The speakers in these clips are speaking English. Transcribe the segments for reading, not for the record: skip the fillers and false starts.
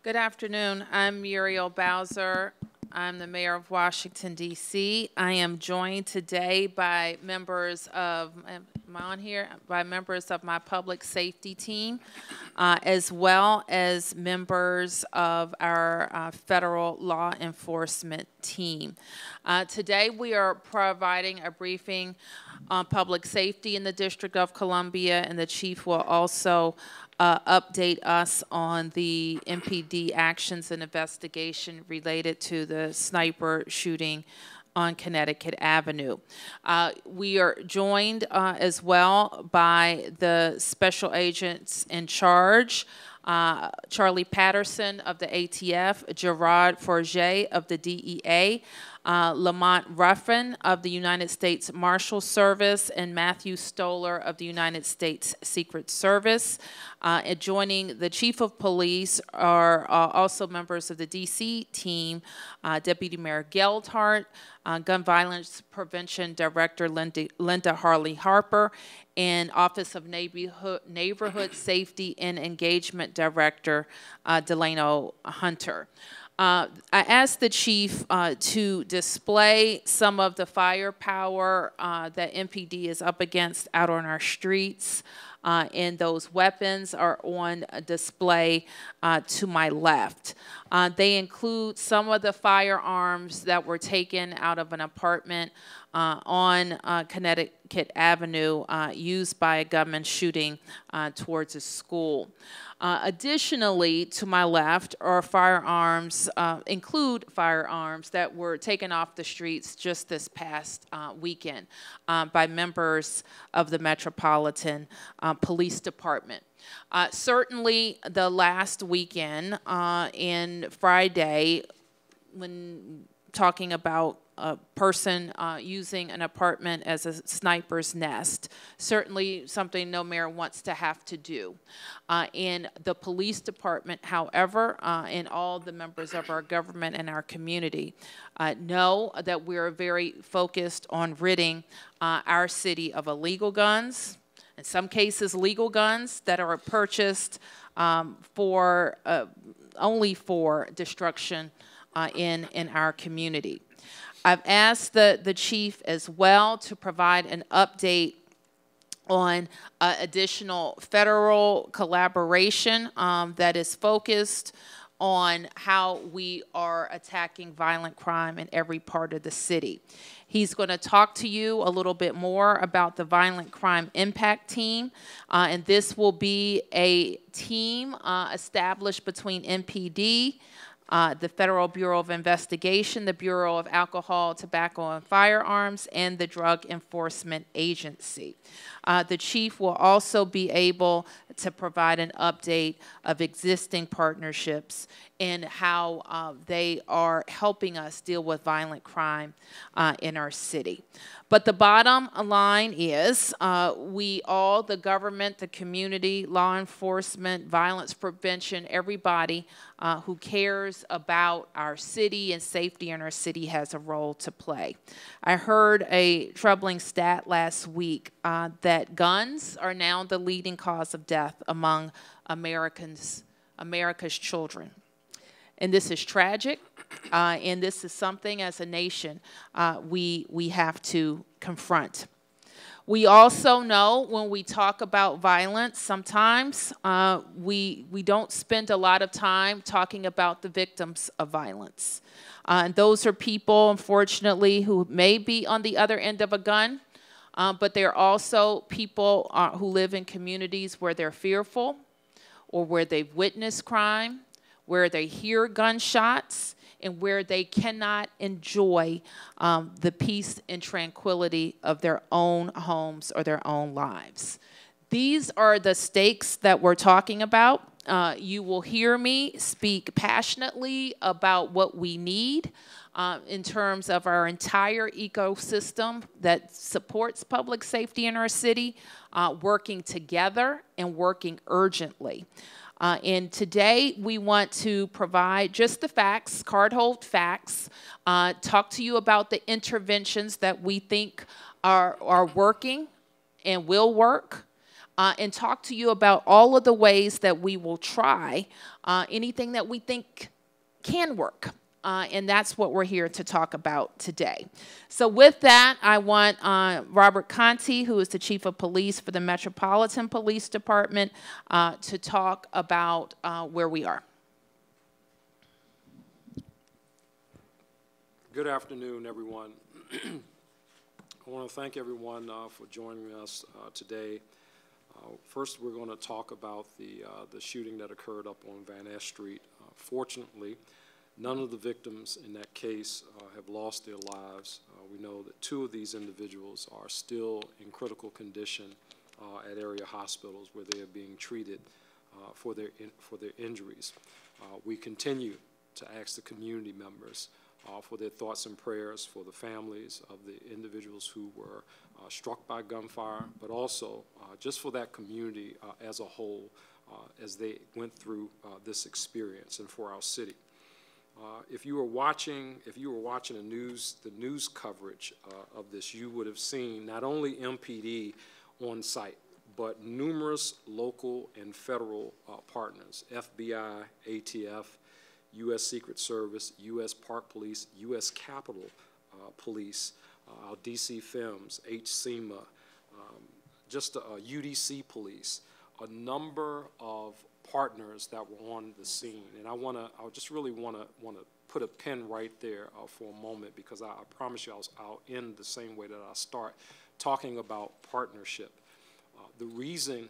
Good afternoon. I'm Muriel Bowser. I'm the mayor of Washington, D.C. I am joined today by members of, am I on here? By members of my public safety team, as well as members of our federal law enforcement team. Today we are providing a briefing on public safety in the District of Columbia, and the chief will also update us on the MPD actions and investigation related to the sniper shooting on Connecticut Avenue. We are joined as well by the special agents in charge, Charlie Patterson of the ATF, Gerard Forget of the DEA, Lamont Ruffin of the United States Marshals Service, and Matthew Stoller of the United States Secret Service. Joining the Chief of Police are also members of the D.C. team, Deputy Mayor Geldhart, Gun Violence Prevention Director Linda Harley-Harper, and Office of Neighborhood Safety and Engagement Director Delano Hunter. I asked the chief to display some of the firepower that MPD is up against out on our streets, and those weapons are on display to my left. They include some of the firearms that were taken out of an apartment on Connecticut Avenue used by a gunman shooting towards a school. Additionally, to my left are firearms, include firearms that were taken off the streets just this past weekend by members of the Metropolitan Police Department. Certainly the last weekend and Friday, when talking about a person using an apartment as a sniper's nest, certainly something no mayor wants to have to do. In the police department, however, and all the members of our government and our community know that we're very focused on ridding our city of illegal guns, in some cases legal guns that are purchased for only for destruction in our community. I've asked the chief as well to provide an update on additional federal collaboration that is focused on how we are attacking violent crime in every part of the city. He's going to talk to you a little bit more about the Violent Crime Impact Team, and this will be a team established between MPD, the Federal Bureau of Investigation, the Bureau of Alcohol, Tobacco, and Firearms, and the Drug Enforcement Agency. The chief will also be able to provide an update of existing partnerships and how they are helping us deal with violent crime in our city. But the bottom line is we all, the government, the community, law enforcement, violence prevention, everybody who cares about our city and safety in our city has a role to play. I heard a troubling stat last week that guns are now the leading cause of death among America's children. And this is tragic, and this is something as a nation we have to confront. We also know when we talk about violence, sometimes we don't spend a lot of time talking about the victims of violence. And those are people, unfortunately, who may be on the other end of a gun, but they're also people who live in communities where they're fearful or where they've witnessed crime, where they hear gunshots, and where they cannot enjoy the peace and tranquility of their own homes or their own lives. These are the stakes that we're talking about. You will hear me speak passionately about what we need in terms of our entire ecosystem that supports public safety in our city, working together and working urgently. And today we want to provide just the facts, card-hold facts, talk to you about the interventions that we think are working and will work, and talk to you about all of the ways that we will try anything that we think can work. And that's what we're here to talk about today. So with that, I want Robert Contee, who is the Chief of Police for the Metropolitan Police Department, to talk about where we are. Good afternoon, everyone. I want to thank everyone for joining us today. First, we're going to talk about the shooting that occurred up on Van Ness Street. Fortunately, none of the victims in that case have lost their lives. We know that 2 of these individuals are still in critical condition at area hospitals where they are being treated for their injuries. We continue to ask the community members for their thoughts and prayers for the families of the individuals who were struck by gunfire, but also just for that community as a whole as they went through this experience, and for our city. If you were watching the news coverage of this, you would have seen not only MPD on site, but numerous local and federal partners, FBI, ATF, U.S. Secret Service, U.S. Park Police, U.S. Capitol Police, our D.C. FEMS, HSEMA, just UDC Police, a number of partners that were on the scene. And I just really want to put a pin right there for a moment, because I promise you I'll end the same way that I start, talking about partnership. The reason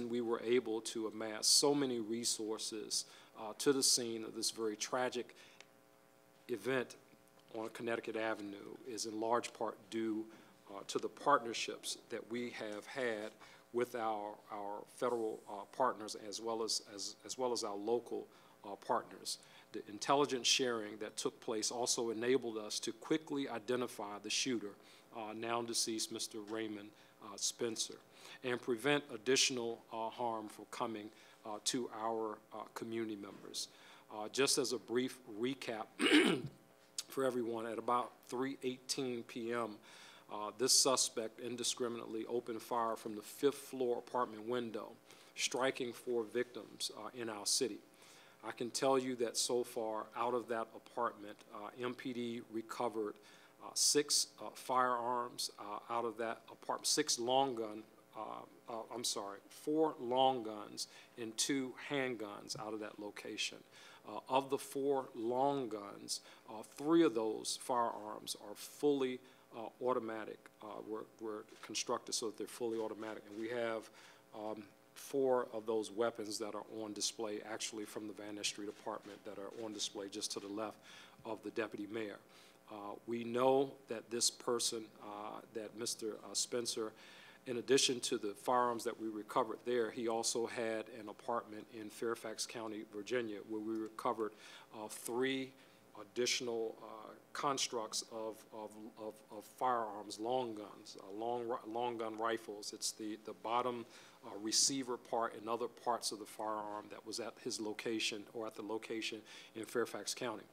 we were able to amass so many resources to the scene of this very tragic event on Connecticut Avenue is in large part due to the partnerships that we have had with our federal partners, as well as our local partners. The intelligence sharing that took place also enabled us to quickly identify the shooter, now deceased Mr. Raymond Spencer, and prevent additional harm from coming to our community members. Just as a brief recap for everyone, at about 3:18 p.m., this suspect indiscriminately opened fire from the 5th floor apartment window, striking 4 victims in our city. I can tell you that so far out of that apartment, MPD recovered 6 firearms out of that apartment, 4 long guns and 2 handguns out of that location. Of the 4 long guns, 3 of those firearms are fully automatic, were constructed so that they're fully automatic. And we have 4 of those weapons that are on display, actually from the Van Ness Street apartment, that are on display just to the left of the deputy mayor. We know that this person, that Mr. Spencer, in addition to the firearms that we recovered there, he also had an apartment in Fairfax County, Virginia, where we recovered 3 additional constructs of firearms, long guns, long gun rifles. It's the bottom receiver part and other parts of the firearm that was at his location, or at the location in Fairfax County.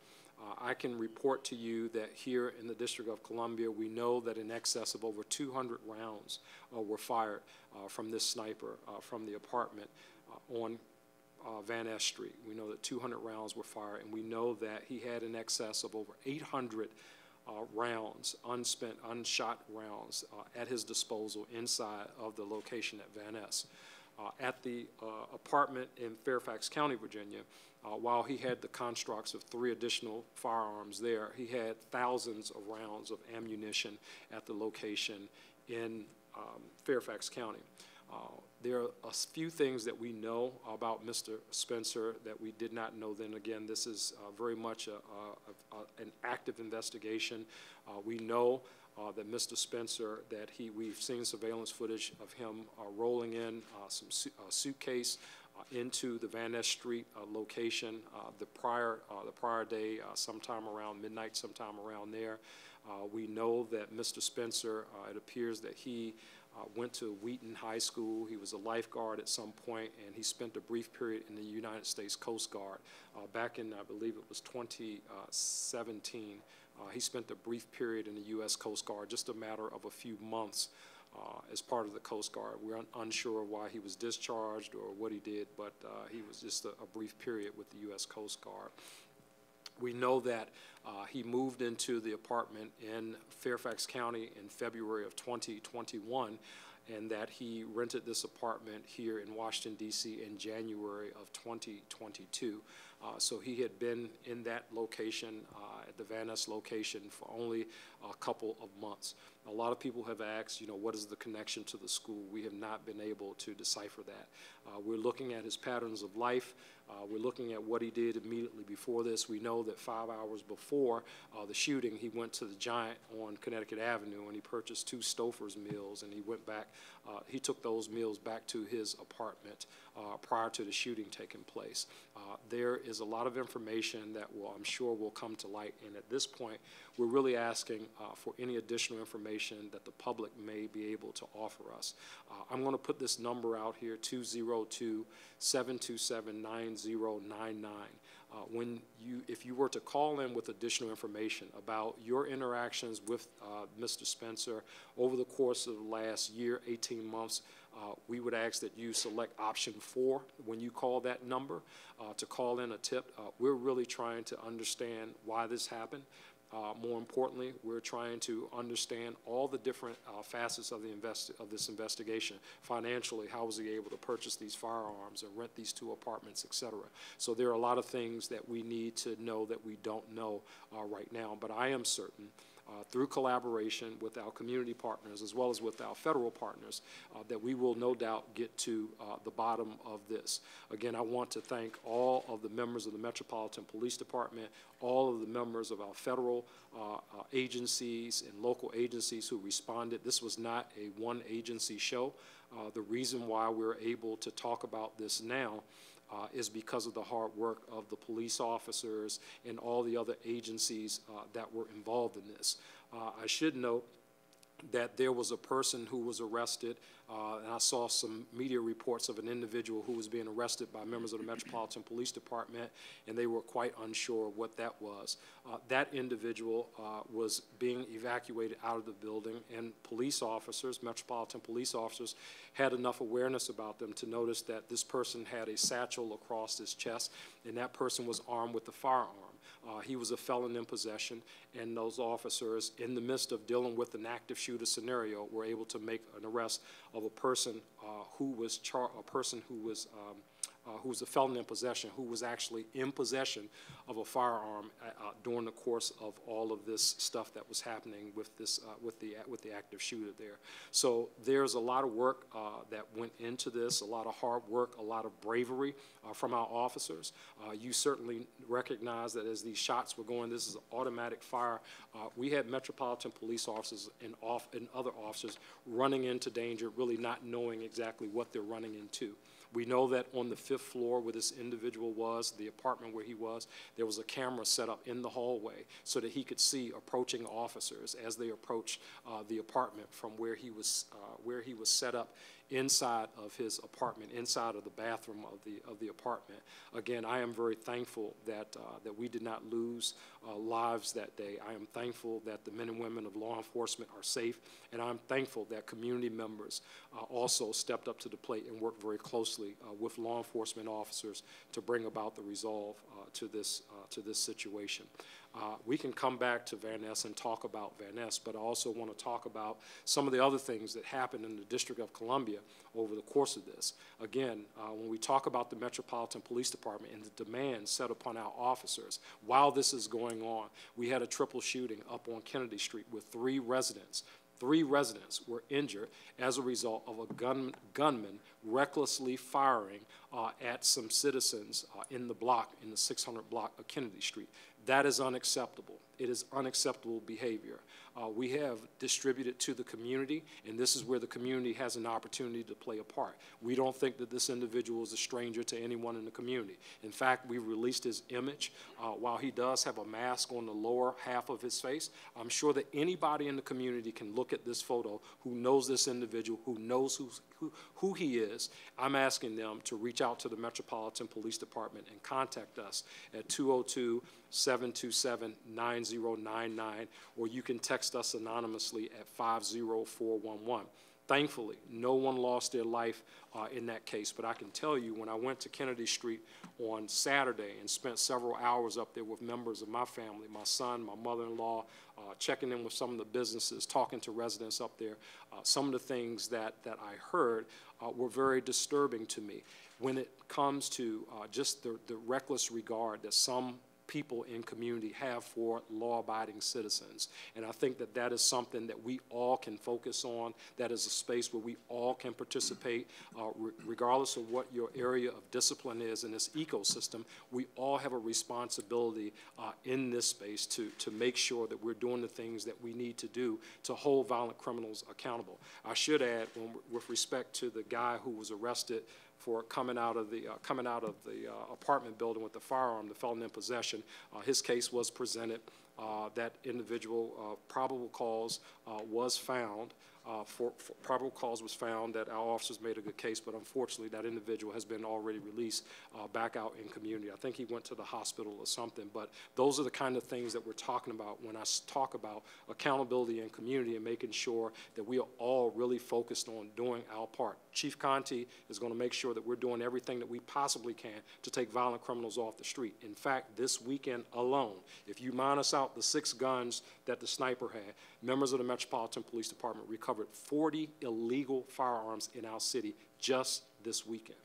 I can report to you that here in the District of Columbia, we know that in excess of over 200 rounds were fired from this sniper from the apartment on Van Ness Street. We know that 200 rounds were fired, and we know that he had in excess of over 800 rounds, unspent, unshot rounds at his disposal inside of the location at Van Ness. At the apartment in Fairfax County, Virginia, while he had the constructs of 3 additional firearms there, he had thousands of rounds of ammunition at the location in Fairfax County. There are a few things that we know about Mr. Spencer that we did not know then. Again, this is very much an active investigation. We know that Mr. Spencer, we've seen surveillance footage of him rolling in a suitcase into the Van Ness Street location the prior day, sometime around midnight, sometime around there. We know that Mr. Spencer, it appears that he went to Wheaton High School. He was a lifeguard at some point, and he spent a brief period in the United States Coast Guard. Back in, I believe it was 2017, he spent a brief period in the U.S. Coast Guard, just a matter of a few months as part of the Coast Guard. We're unsure why he was discharged or what he did, but he was just a brief period with the U.S. Coast Guard. We know that he moved into the apartment in Fairfax County in February of 2021, and that he rented this apartment here in Washington, D.C. in January of 2022. So he had been in that location, at the Van Ness location, for only a couple of months. A lot of people have asked, what is the connection to the school? We have not been able to decipher that. We're looking at his patterns of life. We're looking at what he did immediately before this. We know that 5 hours before the shooting, he went to the Giant on Connecticut Avenue and he purchased 2 Stouffer's meals, and he went back, he took those meals back to his apartment prior to the shooting taking place. There is a lot of information that I'm sure will come to light, and at this point, we're really asking for any additional information that the public may be able to offer us. I'm going to put this number out here, 202-727-9099. If you were to call in with additional information about your interactions with Mr. Spencer over the course of the last year, 18 months, we would ask that you select option 4 when you call that number to call in a tip. We're really trying to understand why this happened. More importantly, we're trying to understand all the different facets of this investigation. Financially, how was he able to purchase these firearms and rent these 2 apartments, et cetera? So there are a lot of things that we need to know that we don't know right now. But I am certain, through collaboration with our community partners as well as with our federal partners, that we will no doubt get to the bottom of this. Again, I want to thank all of the members of the Metropolitan Police Department, all of the members of our federal agencies and local agencies who responded. This was not a one-agency show. The reason why we're able to talk about this now is because of the hard work of the police officers and all the other agencies that were involved in this. I should note that there was a person who was arrested, and I saw some media reports of an individual who was being arrested by members of the Metropolitan Police Department, and they were quite unsure what that was. That individual was being evacuated out of the building, and police officers, Metropolitan police officers, had enough awareness about them to notice that this person had a satchel across his chest, and that person was armed with a firearm. He was a felon in possession, and those officers, in the midst of dealing with an active shooter scenario, were able to make an arrest of a person who was a felon in possession, who was actually in possession of a firearm during the course of all of this stuff that was happening with this with the active shooter there. So there's a lot of work that went into this, a lot of hard work, a lot of bravery from our officers. You certainly recognize that as these shots were going, this is an automatic fire. We had Metropolitan police officers and other officers running into danger, really not knowing exactly what they're running into. We know that on the 5th floor where this individual was, the apartment where he was, there was a camera set up in the hallway so that he could see approaching officers as they approached the apartment from where he was set up inside of his apartment, inside of the bathroom of the apartment. Again, I am very thankful that we did not lose lives that day. I am thankful that the men and women of law enforcement are safe, and I'm thankful that community members also stepped up to the plate and worked very closely with law enforcement officers to bring about the resolve to this situation. We can come back to Van Ness and talk about Van Ness, but I also want to talk about some of the other things that happened in the District of Columbia over the course of this. Again, when we talk about the Metropolitan Police Department and the demands set upon our officers, while this is going on, we had a triple shooting up on Kennedy Street with 3 residents. 3 residents were injured as a result of a gunman recklessly firing at some citizens in the block, in the 600 block of Kennedy Street. That is unacceptable. It is unacceptable behavior. We have distributed to the community, and this is where the community has an opportunity to play a part. We don't think that this individual is a stranger to anyone in the community. In fact, we released his image. While he does have a mask on the lower half of his face, I'm sure that anybody in the community can look at this photo who knows this individual, who knows who he is. I'm asking them to reach out to the Metropolitan Police Department and contact us at 202-727-9099, or you can text us anonymously at 50411. Thankfully, no one lost their life in that case. But I can tell you, when I went to Kennedy Street on Saturday and spent several hours up there with members of my family, my son, my mother-in-law, checking in with some of the businesses, talking to residents up there, some of the things that I heard were very disturbing to me. When it comes to just the reckless regard that some people in community have for law-abiding citizens. And I think that that is something that we all can focus on. That is a space where we all can participate, regardless of what your area of discipline is in this ecosystem. We all have a responsibility in this space to make sure that we're doing the things that we need to do to hold violent criminals accountable. I should add, with respect to the guy who was arrested for coming out of the apartment building with the firearm, the felon in possession. His case was presented. That individual, probable cause was found. Probable cause was found that our officers made a good case, but unfortunately that individual has been already released back out in community. I think he went to the hospital or something, but those are the kind of things that we're talking about when I talk about accountability in community and making sure that we are all really focused on doing our part. Chief Contee is going to make sure that we're doing everything that we possibly can to take violent criminals off the street. In fact, this weekend alone, if you minus out the 6 guns that the sniper had, members of the Metropolitan Police Department recovered 40 illegal firearms in our city just this weekend.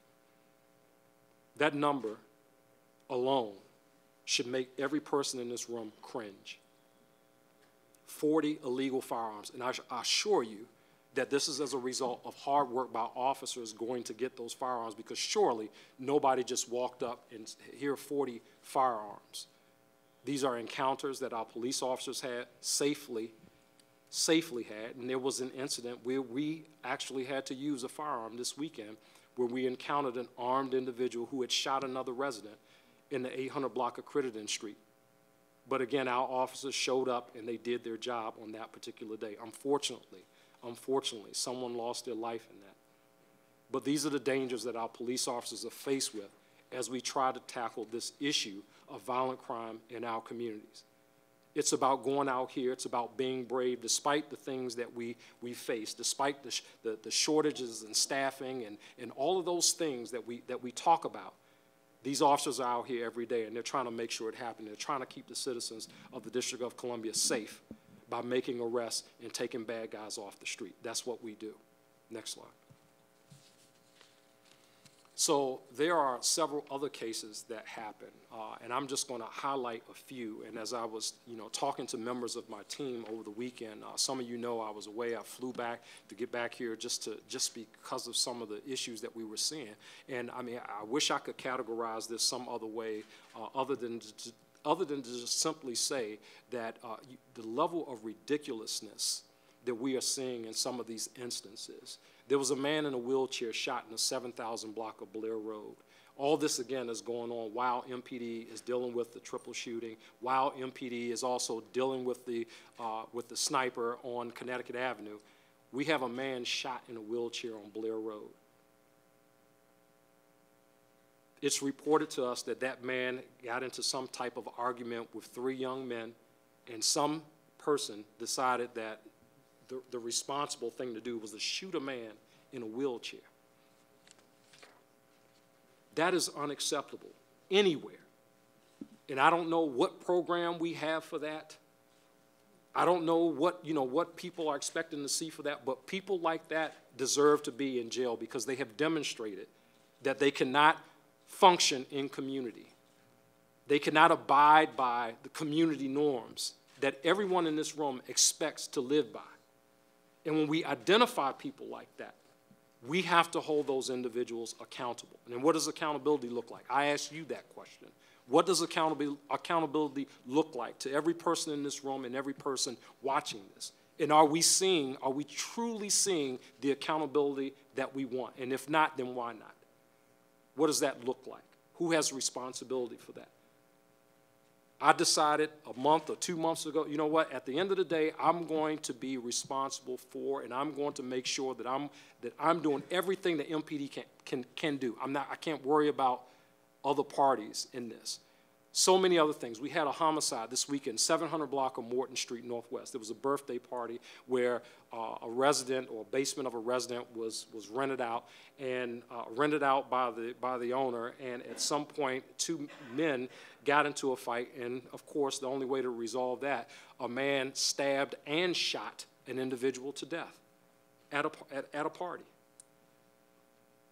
That number alone should make every person in this room cringe. 40 illegal firearms, and I assure you that this is as a result of hard work by officers going to get those firearms, because surely nobody just walked up and here are 40 firearms. These are encounters that our police officers had safely had, and there was an incident where we actually had to use a firearm this weekend where we encountered an armed individual who had shot another resident in the 800 block of Crittenden Street. But again, our officers showed up and they did their job on that particular day. Unfortunately, someone lost their life in that. But these are the dangers that our police officers are faced with as we try to tackle this issue of violent crime in our communities. It's about going out here. It's about being brave despite the things that we face, despite the shortages in staffing and all of those things that we talk about. These officers are out here every day, and they're trying to make sure it happens. They're trying to keep the citizens of the District of Columbia safe by making arrests and taking bad guys off the street. That's what we do. Next slide. So there are several other cases that happen, and I'm just going to highlight a few. And as I was, talking to members of my team over the weekend, some of you know I was away. I flew back to get back here just because of some of the issues that we were seeing. And I mean, I wish I could categorize this some other way, other than to just simply say that the level of ridiculousness that we are seeing in some of these instances. There was a man in a wheelchair shot in the 7,000 block of Blair Road. All this, again, is going on while MPD is dealing with the triple shooting, while MPD is also dealing with the sniper on Connecticut Avenue. We have a man shot in a wheelchair on Blair Road. It's reported to us that that man got into some type of argument with 3 young men, and some person decided that the responsible thing to do was to shoot a man in a wheelchair. That is unacceptable anywhere. And I don't know what program we have for that. I don't know what people are expecting to see for that, but people like that deserve to be in jail because they have demonstrated that they cannot function in community. They cannot abide by the community norms that everyone in this room expects to live by. And when we identify people like that, we have to hold those individuals accountable. And what does accountability look like? I ask you that question. What does accountability look like to every person in this room and every person watching this? And are we truly seeing the accountability that we want? And if not, then why not? What does that look like? Who has responsibility for that? I decided a month or 2 months ago, you know what, at the end of the day, I'm going to be responsible for, and I'm going to make sure that I'm doing everything that MPD can do. I can't worry about other parties in this. So many other things. We had a homicide this weekend, 700 block of Morton Street Northwest. There was a birthday party where a resident or a basement of a resident was rented out and rented out by the owner. And at some point, two men got into a fight. And of course, the only way to resolve that, a man stabbed and shot an individual to death at a party.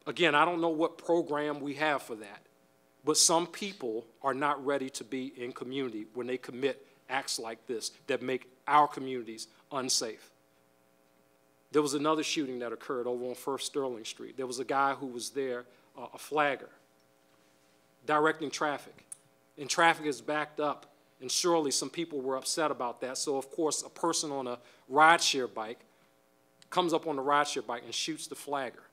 Again, I don't know what program we have for that. But some people are not ready to be in community when they commit acts like this that make our communities unsafe. There was another shooting that occurred over on First Sterling Street. There was a guy who was there, a flagger, directing traffic. And traffic is backed up. And surely some people were upset about that. So, of course, a person on a rideshare bike comes up on the rideshare bike and shoots the flagger.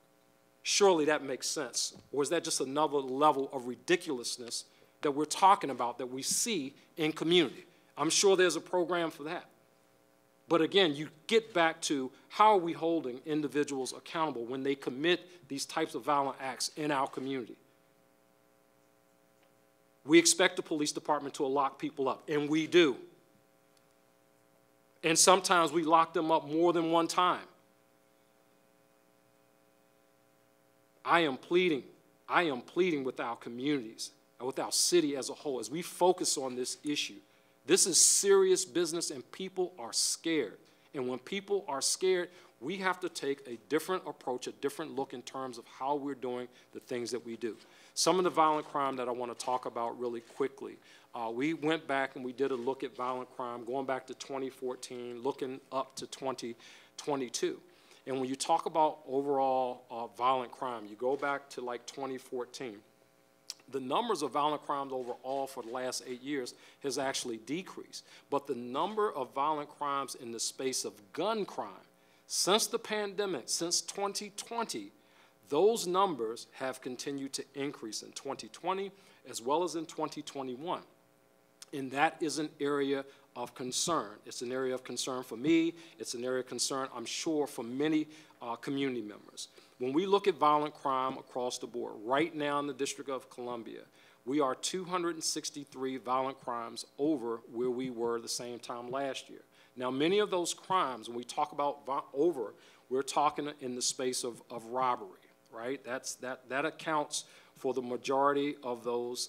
Surely that makes sense. Or is that just another level of ridiculousness that we're talking about that we see in community? I'm sure there's a program for that. But again, you get back to how are we holding individuals accountable when they commit these types of violent acts in our community? We expect the police department to lock people up, and we do. And sometimes we lock them up more than one time. I am pleading with our communities, with our city as a whole, as we focus on this issue. This is serious business, and people are scared. And when people are scared, we have to take a different approach, a different look in terms of how we're doing the things that we do. Some of the violent crime that I want to talk about really quickly. We went back and we did a look at violent crime, going back to 2014, looking up to 2022. And when you talk about overall violent crime, you go back to like 2014, the numbers of violent crimes overall for the last 8 years has actually decreased. But the number of violent crimes in the space of gun crime, since the pandemic, since 2020, those numbers have continued to increase in 2020 as well as in 2021. And that is an area of concern. It's an area of concern for me. It's an area of concern, I'm sure, for many community members. When we look at violent crime across the board, right now in the District of Columbia, we are 263 violent crimes over where we were the same time last year. Now, many of those crimes, when we talk about over, we're talking in the space of robbery, right? That accounts for the majority of those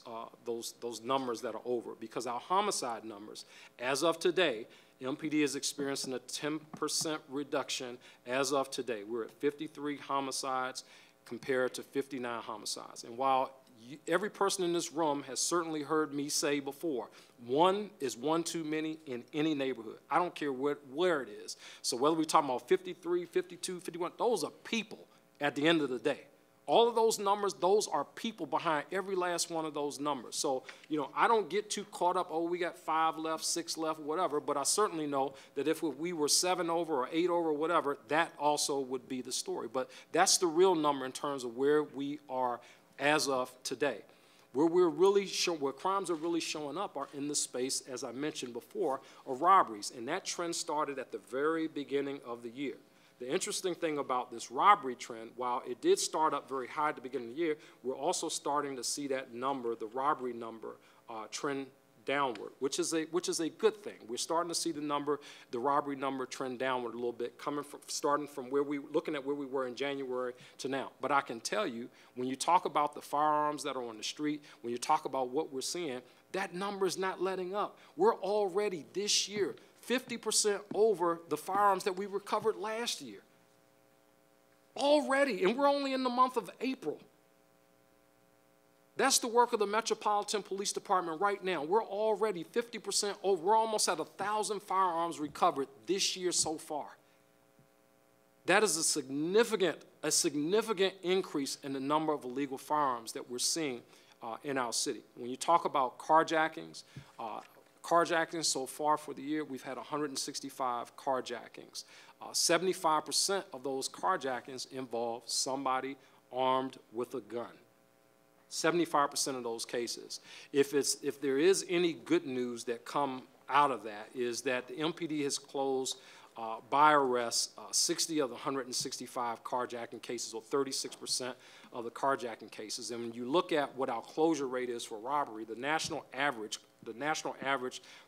numbers that are over, because our homicide numbers, as of today, MPD is experiencing a 10% reduction as of today. We're at 53 homicides compared to 59 homicides. And while every person in this room has certainly heard me say before, one is one too many in any neighborhood. I don't care where it is. So whether we're talking about 53, 52, 51, those are people at the end of the day. All of those numbers, those are people behind every last one of those numbers. So, you know, I don't get too caught up, oh, we got 5 left, 6 left, whatever, but I certainly know that if we were 7 over or 8 over, whatever, that also would be the story. But that's the real number in terms of where we are as of today. Where crimes are really showing up are in the space, as I mentioned before, of robberies. And that trend started at the very beginning of the year. The interesting thing about this robbery trend, while it did start up very high at the beginning of the year, we're also starting to see that number, the robbery number, trend downward, which is a good thing. We're starting to see the robbery number trend downward a little bit, starting from looking at where we were in January to now. But I can tell you, when you talk about the firearms that are on the street, when you talk about what we're seeing, that number is not letting up. We're already this year 50% over the firearms that we recovered last year. Already, and we're only in the month of April. That's the work of the Metropolitan Police Department right now. We're already 50% over. We're almost at 1,000 firearms recovered this year so far. That is a significant increase in the number of illegal firearms that we're seeing in our city. When you talk about carjackings so far for the year, we've had 165 carjackings. 75% of those carjackings involve somebody armed with a gun. 75% of those cases. If there is any good news that come out of that, is that the MPD has closed by arrest 60 of the 165 carjacking cases, or 36% of the carjacking cases. And when you look at what our closure rate is for robbery, the national average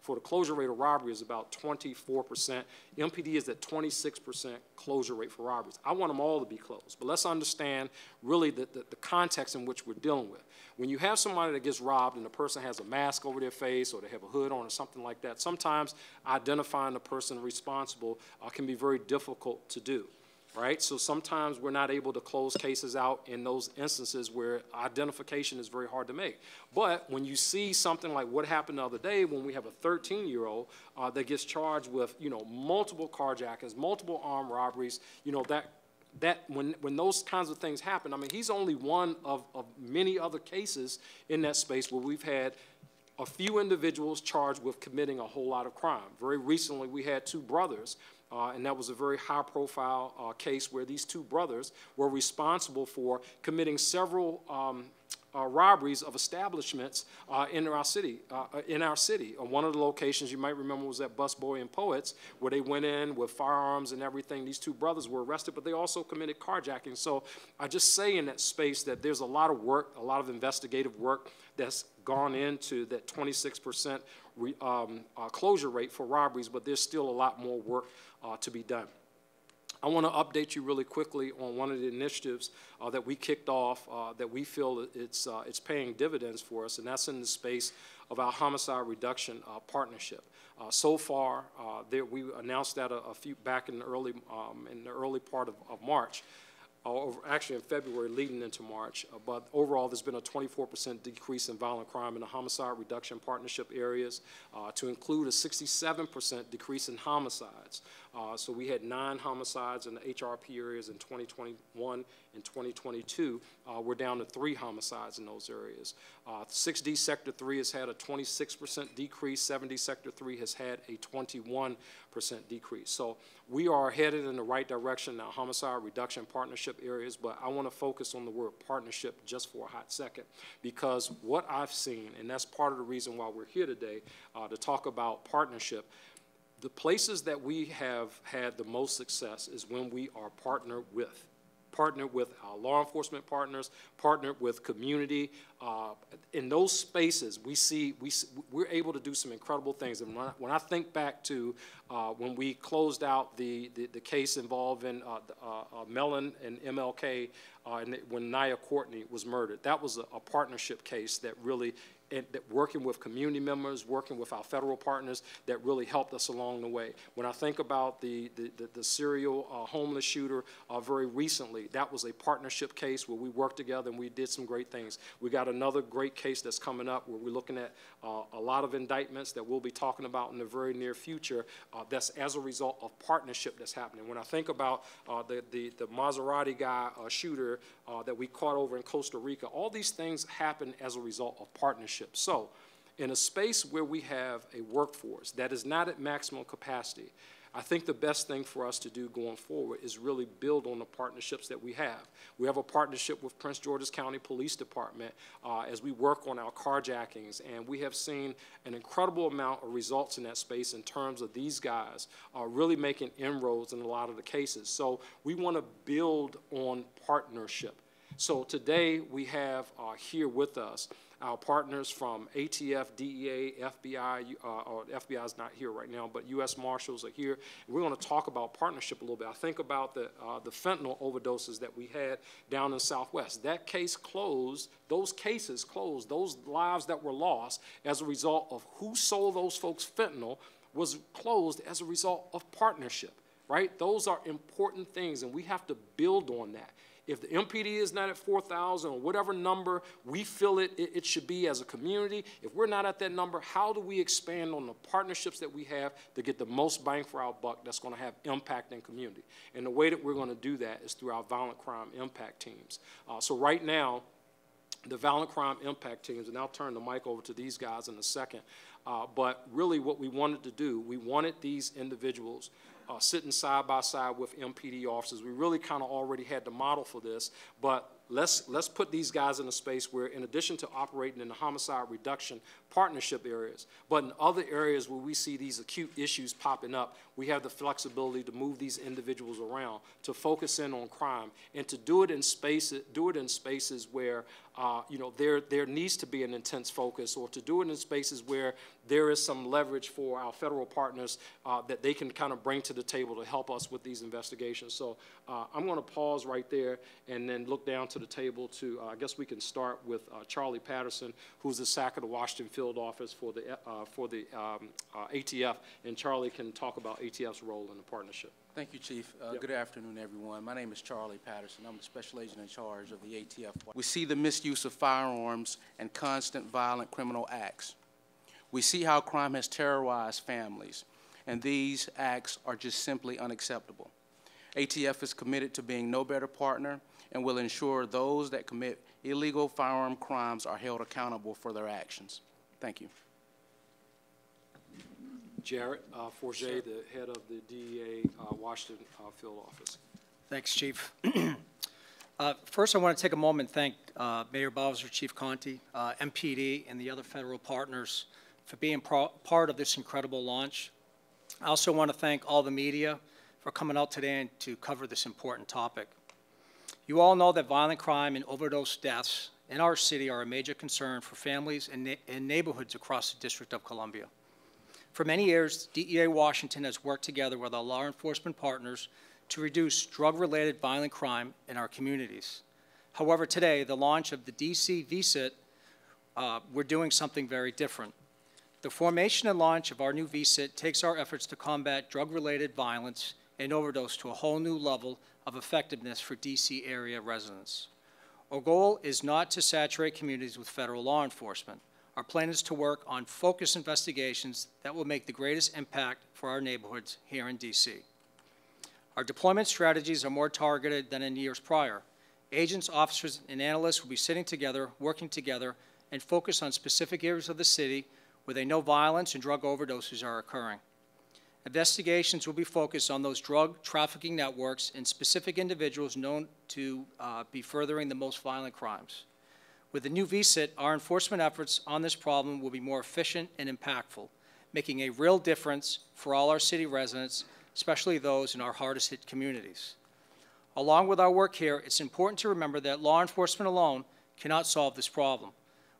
for the closure rate of robbery is about 24%. MPD is at 26% closure rate for robberies. I want them all to be closed, but let's understand really the context in which we're dealing with. When you have somebody that gets robbed and the person has a mask over their face or they have a hood on or something like that, sometimes identifying the person responsible can be very difficult to do. Right? So sometimes we're not able to close cases out in those instances where identification is very hard to make. But when you see something like what happened the other day when we have a 13-year-old that gets charged with, multiple carjackings, multiple armed robberies, when those kinds of things happen, I mean, he's only one of many other cases in that space where we've had a few individuals charged with committing a whole lot of crime. Very recently, we had two brothers, and that was a very high-profile case where these two brothers were responsible for committing several robberies of establishments in our city. One of the locations you might remember was at Busboy and Poets, where they went in with firearms and everything. These two brothers were arrested, but they also committed carjacking. So I just say in that space that there's a lot of work, a lot of investigative work that's gone into that 26% closure rate for robberies, but there's still a lot more work to be done. I want to update you really quickly on one of the initiatives that we kicked off that we feel it's paying dividends for us, and that's in the space of our Homicide Reduction partnership. So far, we announced that back in the early part of March. Actually in February leading into March, but overall there's been a 24% decrease in violent crime in the Homicide Reduction Partnership areas, to include a 67% decrease in homicides. So we had 9 homicides in the HRP areas in 2021. In 2022, we're down to 3 homicides in those areas. 6D Sector 3 has had a 26% decrease. 7D Sector 3 has had a 21% decrease. So we are headed in the right direction in our Homicide Reduction Partnership areas, but I want to focus on the word partnership just for a hot second, because what I've seen, and that's part of the reason why we're here today, to talk about partnership, the places that we have had the most success is when we are partnered with our law enforcement partners, partnered with community. In those spaces, we're able to do some incredible things. And when I think back to when we closed out the case involving Mellon and MLK, and when Nia Courtney was murdered, that was a partnership case that really, working with community members, working with our federal partners, that really helped us along the way. When I think about the serial homeless shooter very recently, that was a partnership case where we worked together and we did some great things. We got another great case that's coming up where we're looking at a lot of indictments that we'll be talking about in the very near future that's as a result of partnership that's happening. When I think about the Maserati guy shooter that we caught over in Costa Rica, all these things happen as a result of partnership. So in a space where we have a workforce that is not at maximum capacity, I think the best thing for us to do going forward is really build on the partnerships that we have. We have a partnership with Prince George's County Police Department as we work on our carjackings, and we have seen an incredible amount of results in that space in terms of these guys really making inroads in a lot of the cases. So we want to build on partnership. So today we have here with us our partners from ATF, DEA, FBI, or FBI is not here right now, but U.S. Marshals are here. We're going to talk about partnership a little bit. I think about the fentanyl overdoses that we had down in Southwest. That case closed, those cases closed, those lives that were lost as a result of who sold those folks fentanyl was closed as a result of partnership, right? Those are important things, and we have to build on that. If the MPD is not at 4,000 or whatever number we feel it should be as a community, if we're not at that number, how do we expand on the partnerships that we have to get the most bang for our buck that's going to have impact in community? And the way that we're going to do that is through our violent crime impact teams. So right now, the violent crime impact teams, and I'll turn the mic over to these guys in a second, but really what we wanted to do, we wanted these individuals sitting side by side with MPD officers. We really kind of already had the model for this, but let's put these guys in a space where, in addition to operating in the homicide reduction partnership areas, but in other areas where we see these acute issues popping up, we have the flexibility to move these individuals around, to focus in on crime, and to do it in spaces where you know, there needs to be an intense focus, or to do it in spaces where there is some leverage for our federal partners that they can kind of bring to the table to help us with these investigations. So I'm going to pause right there and then look down to the table to, I guess we can start with Charlie Patterson, who's the SAC of the Washington Field Office for the ATF, and Charlie can talk about ATF's role in the partnership. Thank you, Chief. Good afternoon, everyone. My name is Charlie Patterson. I'm the Special Agent in charge of the ATF. We see the misuse of firearms and constant violent criminal acts. We see how crime has terrorized families, and these acts are just simply unacceptable. ATF is committed to being no better partner and will ensure those that commit illegal firearm crimes are held accountable for their actions. Thank you. Jarrett Forget, the head of the DEA Washington Field Office. Thanks, Chief. First, I want to take a moment and thank Mayor Bowser, Chief Contee, MPD, and the other federal partners for being part of this incredible launch. I also want to thank all the media for coming out today and to cover this important topic. You all know that violent crime and overdose deaths in our city are a major concern for families and neighborhoods across the District of Columbia. For many years, DEA Washington has worked together with our law enforcement partners to reduce drug-related violent crime in our communities. However, today, the launch of the DC VCIT, we're doing something very different. The formation and launch of our new VCIT takes our efforts to combat drug-related violence and overdose to a whole new level of effectiveness for DC area residents. Our goal is not to saturate communities with federal law enforcement. Our plan is to work on focused investigations that will make the greatest impact for our neighborhoods here in DC. Our deployment strategies are more targeted than in years prior. Agents, officers, and analysts will be sitting together, working together, and focus on specific areas of the city where they know violence and drug overdoses are occurring. Investigations will be focused on those drug trafficking networks and specific individuals known to be furthering the most violent crimes. With the new VCIT, our enforcement efforts on this problem will be more efficient and impactful, making a real difference for all our city residents, especially those in our hardest hit communities. Along with our work here, it's important to remember that law enforcement alone cannot solve this problem.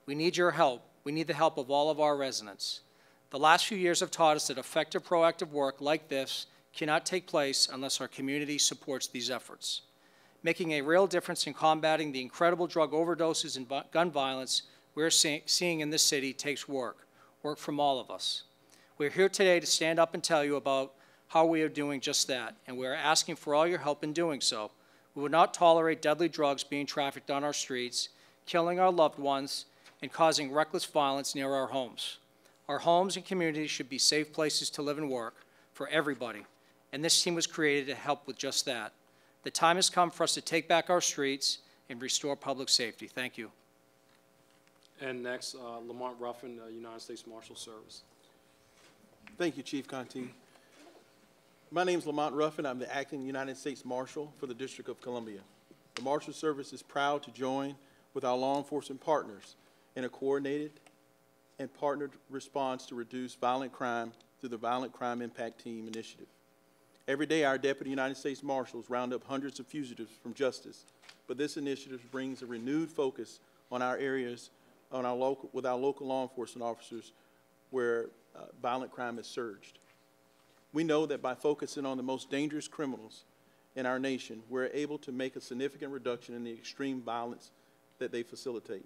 We need your help. We need the help of all of our residents. The last few years have taught us that effective proactive work like this cannot take place unless our community supports these efforts. Making a real difference in combating the incredible drug overdoses and gun violence we're seeing in this city takes work from all of us. We're here today to stand up and tell you about how we are doing just that, and we're asking for all your help in doing so. We will not tolerate deadly drugs being trafficked on our streets, killing our loved ones, and causing reckless violence near our homes. Our homes and communities should be safe places to live and work for everybody, and this team was created to help with just that. The time has come for us to take back our streets and restore public safety. Thank you. And next, Lamont Ruffin, United States Marshals Service. Thank you, Chief Contee. My name is Lamont Ruffin. I'm the acting United States Marshal for the District of Columbia. The Marshal Service is proud to join with our law enforcement partners in a coordinated and partnered response to reduce violent crime through the Violent Crime Impact Team initiative. Every day, our Deputy United States Marshals round up hundreds of fugitives from justice, but this initiative brings a renewed focus on our areas, with our local law enforcement officers where violent crime has surged. We know that by focusing on the most dangerous criminals in our nation, we're able to make a significant reduction in the extreme violence that they facilitate.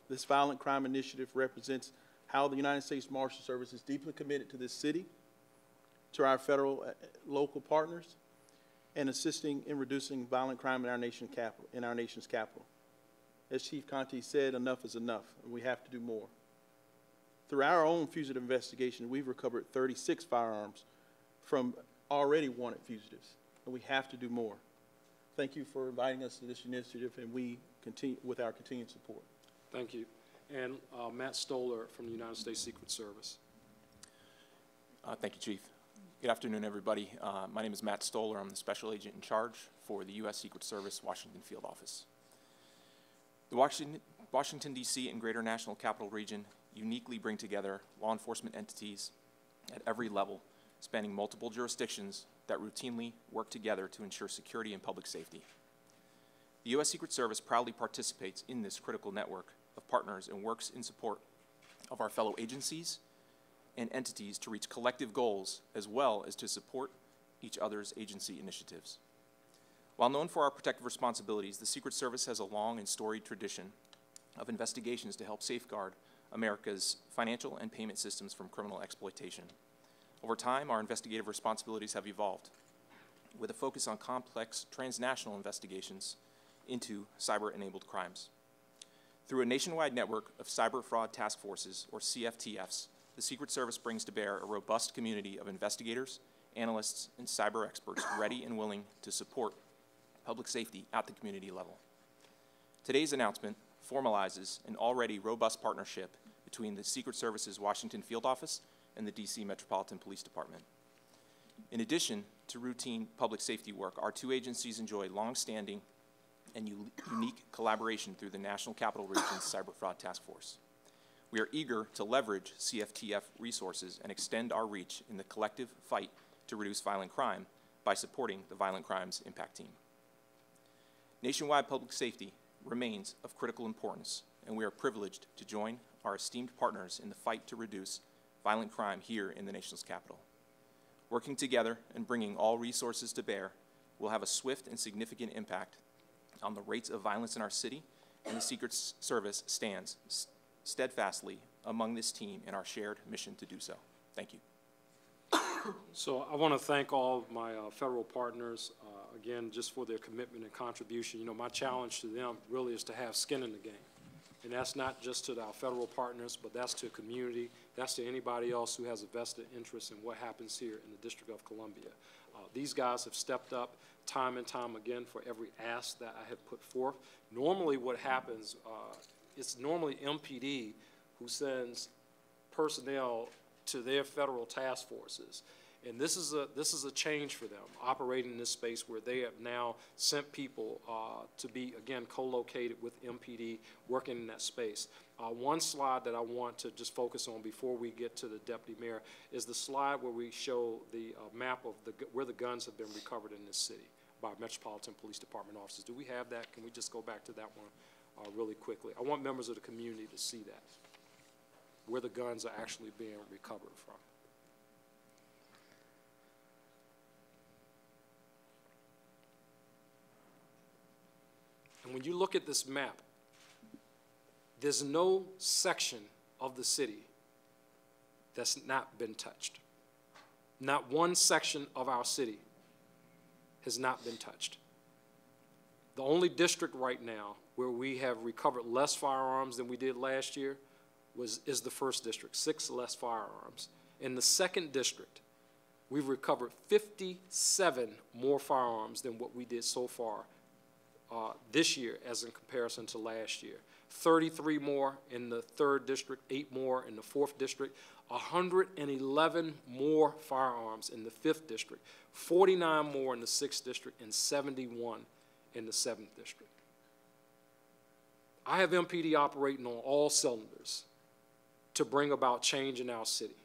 This violent crime initiative represents how the United States Marshal Service is deeply committed to this city, to our federal local partners, and assisting in reducing violent crime in our nation's capital. As Chief Contee said, enough is enough, and we have to do more. Through our own fugitive investigation, we've recovered 36 firearms from already wanted fugitives, and we have to do more. Thank you for inviting us to this initiative, and we continue with our continued support. Thank you. And Matt Stoller from the United States Secret Service. Thank you, Chief. Good afternoon, everybody. My name is Matt Stoller. I'm the Special Agent in charge for the U.S. Secret Service Washington Field Office. The Washington, D.C. and Greater National Capital Region uniquely bring together law enforcement entities at every level, spanning multiple jurisdictions that routinely work together to ensure security and public safety. The U.S. Secret Service proudly participates in this critical network of partners and works in support of our fellow agencies and entities to reach collective goals, as well as to support each other's agency initiatives. While known for our protective responsibilities, the Secret Service has a long and storied tradition of investigations to help safeguard America's financial and payment systems from criminal exploitation. Over time, our investigative responsibilities have evolved, with a focus on complex transnational investigations into cyber-enabled crimes. Through a nationwide network of cyber fraud task forces, or CFTFs, the Secret Service brings to bear a robust community of investigators, analysts, and cyber experts ready and willing to support public safety at the community level. Today's announcement formalizes an already robust partnership between the Secret Service's Washington Field Office and the D.C. Metropolitan Police Department. In addition to routine public safety work, our two agencies enjoy long-standing and unique collaboration through the National Capital Region's Cyber Fraud Task Force. We are eager to leverage CFTF resources and extend our reach in the collective fight to reduce violent crime by supporting the Violent Crimes Impact Team. Nationwide public safety remains of critical importance, and we are privileged to join our esteemed partners in the fight to reduce violent crime here in the nation's capital. Working together and bringing all resources to bear will have a swift and significant impact on the rates of violence in our city, and the Secret Service stands steadfastly among this team in our shared mission to do so. Thank you. So I want to thank all of my federal partners, again, just for their commitment and contribution. You know, my challenge to them really is to have skin in the game. And that's not just to our federal partners, but that's to community. That's to anybody else who has a vested interest in what happens here in the District of Columbia. These guys have stepped up time and time again for every ask that I have put forth. Normally what happens, it's normally MPD who sends personnel to their federal task forces. And this is a change for them, operating in this space where they have now sent people to be, again, co-located with MPD, working in that space. One slide that I want to just focus on before we get to the Deputy Mayor is the slide where we show the map of where the guns have been recovered in this city by Metropolitan Police Department officers. Do we have that? Can we just go back to that one really quickly? I want members of the community to see that, where the guns are actually being recovered from. And when you look at this map, there's no section of the city that's not been touched. Not one section of our city has not been touched. The only district right now where we have recovered less firearms than we did last year is the first district, 6 less firearms. In the second district, we've recovered 57 more firearms than what we did so far this year as in comparison to last year. 33 more in the third district, 8 more in the fourth district, 111 more firearms in the fifth district, 49 more in the sixth district, and 71 in the seventh district. I have MPD operating on all cylinders to bring about change in our city.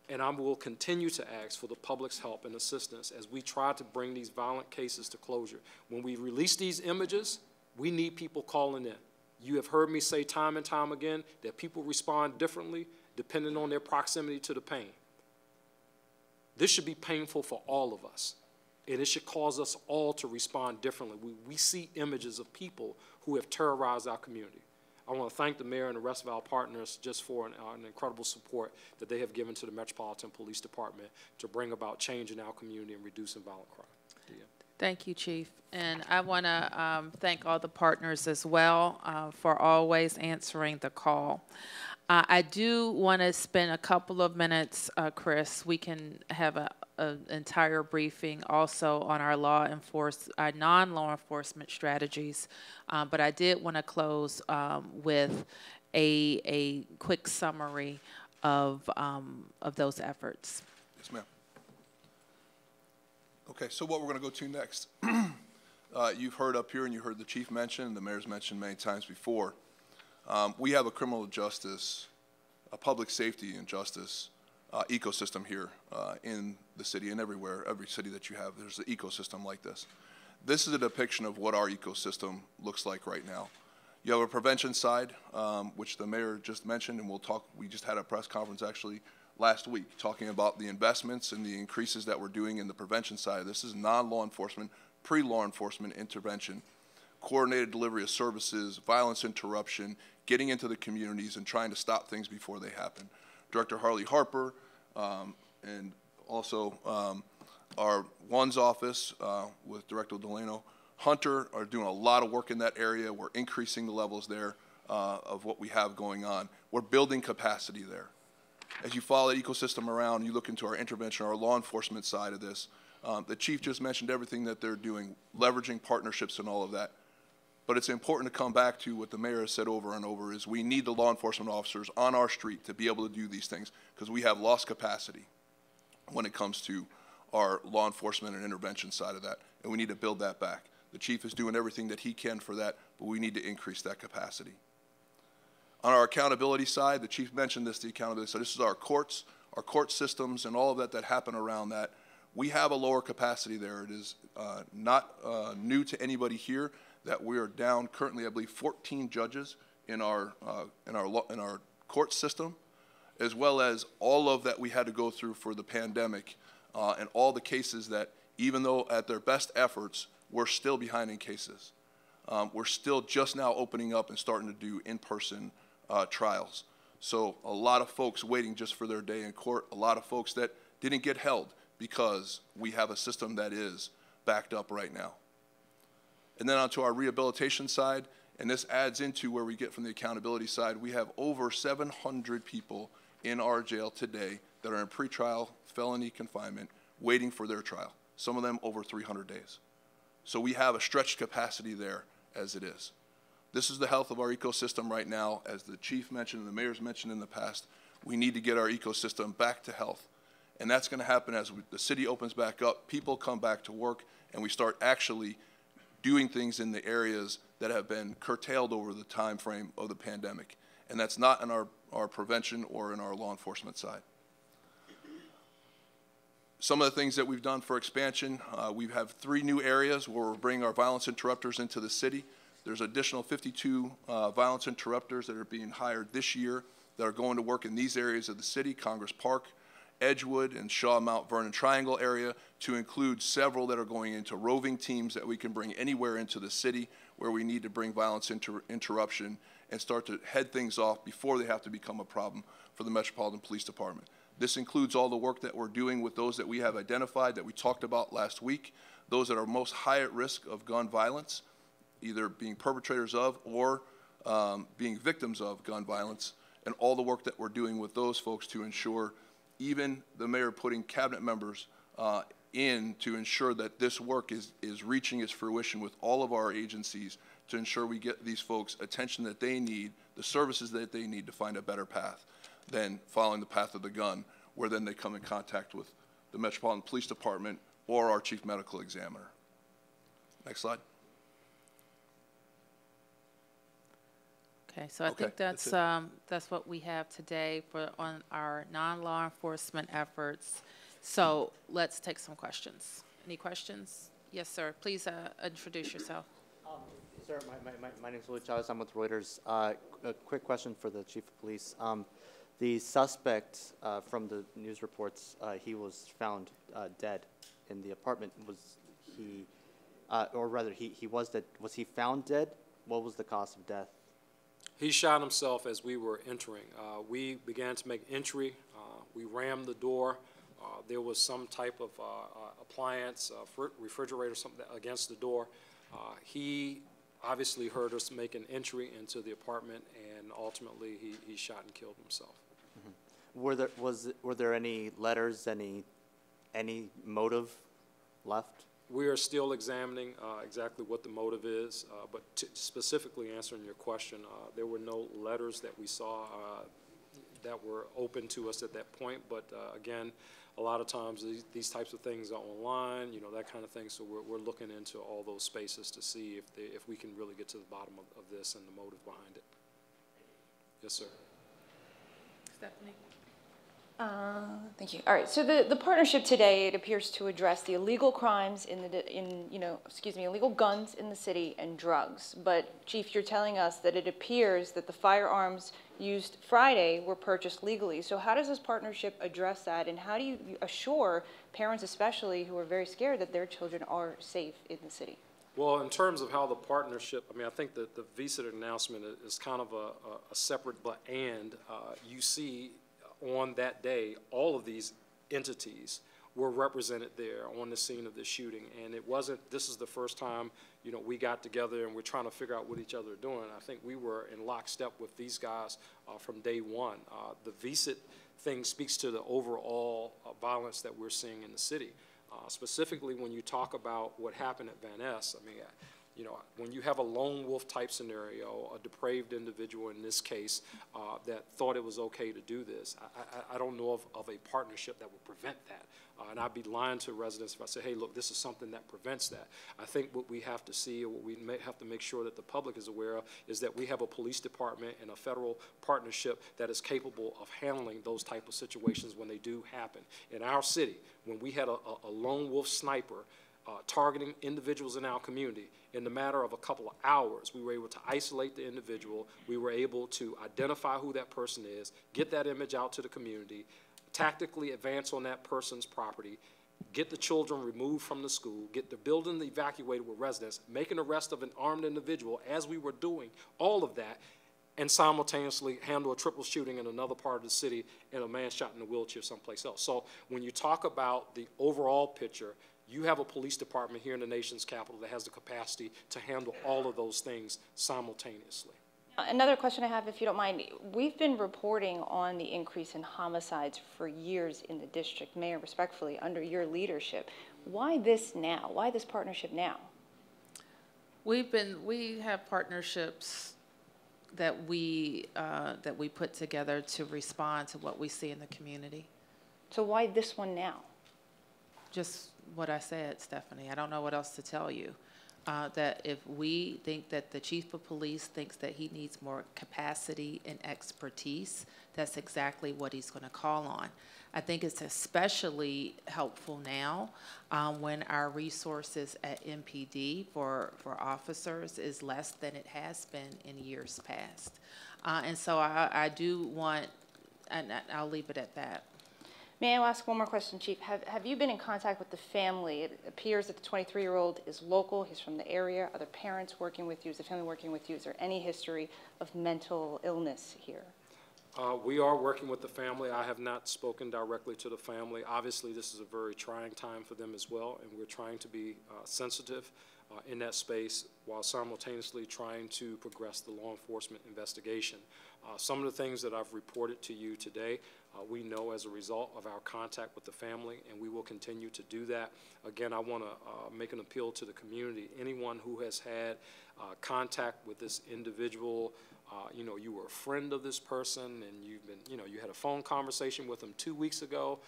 And I will continue to ask for the public's help and assistance as we try to bring these violent cases to closure. When we release these images, we need people calling in. You have heard me say time and time again that people respond differently depending on their proximity to the pain. This should be painful for all of us, and it should cause us all to respond differently. We see images of people who have terrorized our community. I want to thank the mayor and the rest of our partners just for an incredible support that they have given to the Metropolitan Police Department to bring about change in our community and reducing violent crime. Yeah. Thank you, Chief. And I want to thank all the partners as well for always answering the call. I do want to spend a couple of minutes, Chris. We can have an entire briefing also on our our non-law enforcement strategies, but I did want to close with a quick summary of those efforts. Yes, ma'am. Okay, so what we're going to go to next. you've heard up here and you heard the chief mention, and the mayor's mentioned many times before, we have a criminal justice, a public safety and justice ecosystem here in the city and everywhere, every city that you have, there's an ecosystem like this. This is a depiction of what our ecosystem looks like right now. You have a prevention side, which the mayor just mentioned, and we'll talk, we just had a press conference actually last week talking about the investments and the increases that we're doing in the prevention side. This is non-law enforcement, pre-law enforcement intervention, coordinated delivery of services, violence interruption, getting into the communities and trying to stop things before they happen. Director Harley Harper and also our ONE's office with Director Delano Hunter are doing a lot of work in that area. We're increasing the levels there of what we have going on. We're building capacity there. As you follow the ecosystem around, you look into our intervention, our law enforcement side of this. The chief just mentioned everything that they're doing, leveraging partnerships and all of that. But it's important to come back to what the mayor has said over and over is we need the law enforcement officers on our street to be able to do these things because we have lost capacity when it comes to our law enforcement and intervention side of that, and we need to build that back. The chief is doing everything that he can for that, but we need to increase that capacity. On our accountability side, the chief mentioned this, the accountability side. This is our court systems and all of that that happen around that. We have a lower capacity there. It is not new to anybody here that we are down currently, I believe, 14 judges in our court system, as well as all of that we had to go through for the pandemic and all the cases that, even though at their best efforts, we're still behind in cases. We're still just now opening up and starting to do in-person trials. So a lot of folks waiting just for their day in court, a lot of folks that didn't get held because we have a system that is backed up right now. And then onto our rehabilitation side, and this adds into where we get from the accountability side, we have over 700 people in our jail today that are in pretrial felony confinement waiting for their trial, some of them over 300 days. So we have a stretched capacity there as it is. This is the health of our ecosystem right now. As the chief mentioned and the mayor's mentioned in the past, we need to get our ecosystem back to health. And that's going to happen as the city opens back up, people come back to work, and we start actually doing things in the areas that have been curtailed over the time frame of the pandemic. And that's not in our prevention or in our law enforcement side. Some of the things that we've done for expansion, we have 3 new areas where we're bringing our violence interrupters into the city. There's additional 52 violence interrupters that are being hired this year that are going to work in these areas of the city, Congress Park, Edgewood, and Shaw Mount Vernon Triangle area, to include several that are going into roving teams that we can bring anywhere into the city where we need to bring violence interruption and start to head things off before they have to become a problem for the Metropolitan Police Department. This includes all the work that we're doing with those that we have identified that we talked about last week, those that are most high at risk of gun violence, either being perpetrators of or being victims of gun violence, and all the work that we're doing with those folks to ensure, even the mayor putting cabinet members in to ensure that this work is reaching its fruition with all of our agencies to ensure we get these folks attention that they need, the services that they need to find a better path than following the path of the gun, where then they come in contact with the Metropolitan Police Department or our chief medical examiner. Next slide. Okay, so I think that's what we have today on our non-law enforcement efforts. So let's take some questions. Any questions? Yes, sir. Please introduce yourself. Sir, my name is Louis Chavez. I'm with Reuters. A quick question for the chief of police. The suspect, from the news reports, he was found dead in the apartment. Was he, or rather, he was dead. Was he found dead? What was the cause of death? He shot himself as we were entering. We began to make entry. We rammed the door. There was some type of appliance, refrigerator, something against the door. He obviously heard us make an entry into the apartment, and ultimately he shot and killed himself. Mm-hmm. Were there any letters, any motive left? We are still examining exactly what the motive is, but specifically answering your question, there were no letters that we saw. that were open to us at that point. But again, a lot of times these types of things are online, you know, that kind of thing. So we're looking into all those spaces to see if we can really get to the bottom of this and the motive behind it. Yes, sir. Stephanie? Thank you. All right. So the partnership today, it appears to address the illegal crimes illegal guns in the city and drugs. But Chief, you're telling us that it appears that the firearms used Friday were purchased legally. So how does this partnership address that, and how do you assure parents, especially who are very scared, that their children are safe in the city? Well, in terms of how the partnership, I mean, I think that the VCIT announcement is kind of a separate, but you see on that day, all of these entities were represented there on the scene of the shooting. And it wasn't, this is the first time, you know, we got together and we're trying to figure out what each other are doing. I think we were in lockstep with these guys from day one. The VCIT thing speaks to the overall violence that we're seeing in the city. Specifically when you talk about what happened at Van Ness, I mean, you know, when you have a lone wolf type scenario, a depraved individual in this case that thought it was okay to do this, I don't know of a partnership that would prevent that. And I'd be lying to residents if I say, hey, look, this is something that prevents that. I think what we have to see, or what we may have to make sure that the public is aware of, is that we have a police department and a federal partnership that is capable of handling those type of situations when they do happen. In our city, when we had a lone wolf sniper targeting individuals in our community, in the matter of a couple of hours, we were able to isolate the individual. We were able to identify who that person is, get that image out to the community, tactically advance on that person's property, get the children removed from the school, get the building evacuated with residents, make an arrest of an armed individual as we were doing all of that, and simultaneously handle a triple shooting in another part of the city and a man shot in a wheelchair someplace else. So when you talk about the overall picture, you have a police department here in the nation's capital that has the capacity to handle all of those things simultaneously. Another question I have, if you don't mind, we've been reporting on the increase in homicides for years in the district. Mayor, respectfully, under your leadership, why this now? Why this partnership now? We have partnerships that we put together to respond to what we see in the community. So why this one now? Just what I said, Stephanie. I don't know what else to tell you. That if we think that the chief of police thinks that he needs more capacity and expertise, that's exactly what he's going to call on. I think it's especially helpful now when our resources at MPD for officers is less than it has been in years past. And so I do want, and I'll leave it at that. May I ask one more question, Chief? Have you been in contact with the family? It appears that the 23-year-old is local. He's from the area. Are the parents working with you? Is the family working with you? Is there any history of mental illness here? We are working with the family. I have not spoken directly to the family. Obviously, this is a very trying time for them as well, and we're trying to be sensitive in that space while simultaneously trying to progress the law enforcement investigation. Some of the things that I've reported to you today, we know as a result of our contact with the family, and we will continue to do that. Again, I want to make an appeal to the community. Anyone who has had contact with this individual, you know, you were a friend of this person and you've been, you know, you had a phone conversation with them 2 weeks ago,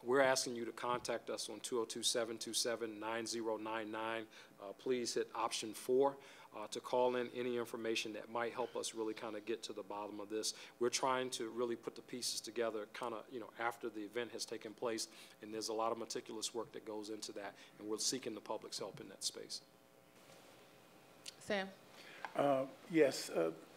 we're asking you to contact us on 202-727-9099. Please hit option 4 to call in any information that might help us really kind of get to the bottom of this. We're trying to really put the pieces together kind of, you know, after the event has taken place, and there's a lot of meticulous work that goes into that, and we're seeking the public's help in that space. Sam? Yes,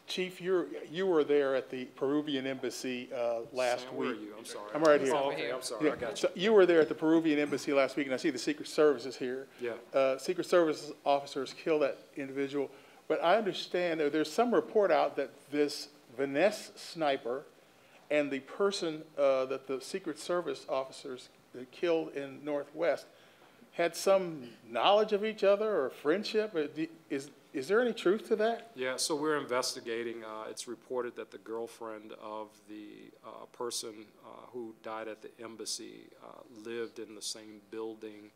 Chief, you were there at the Peruvian embassy last Sam, week. where are you? I'm sorry. I'm right here. Oh, okay, I'm sorry. Yeah. I got you. So you were there at the Peruvian embassy last week, and I see the Secret Service is here. Yeah. Secret Service officers killed that individual, but I understand there's some report out that this Van Ness sniper and the person that the Secret Service officers killed in Northwest had some knowledge of each other or friendship. Is there any truth to that? Yeah, so we're investigating. It's reported that the girlfriend of the person who died at the embassy lived in the same building.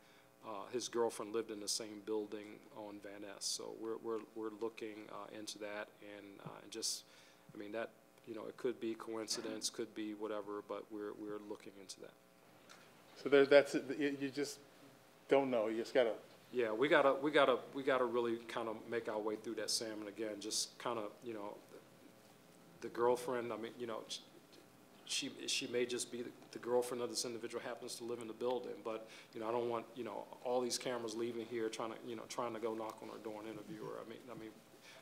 His girlfriend lived in the same building on Van Ness. So we're looking into that, and just, I mean, that you know, it could be coincidence, could be whatever, but we're looking into that. So you just don't know. You just gotta. Yeah, we gotta really kind of make our way through that, Sam. And again, just kind of, you know, the girlfriend. I mean, you know, she may just be the girlfriend of this individual, happens to live in the building. But you know, I don't want, you know, all these cameras leaving here trying to go knock on her door and interview her. I mean,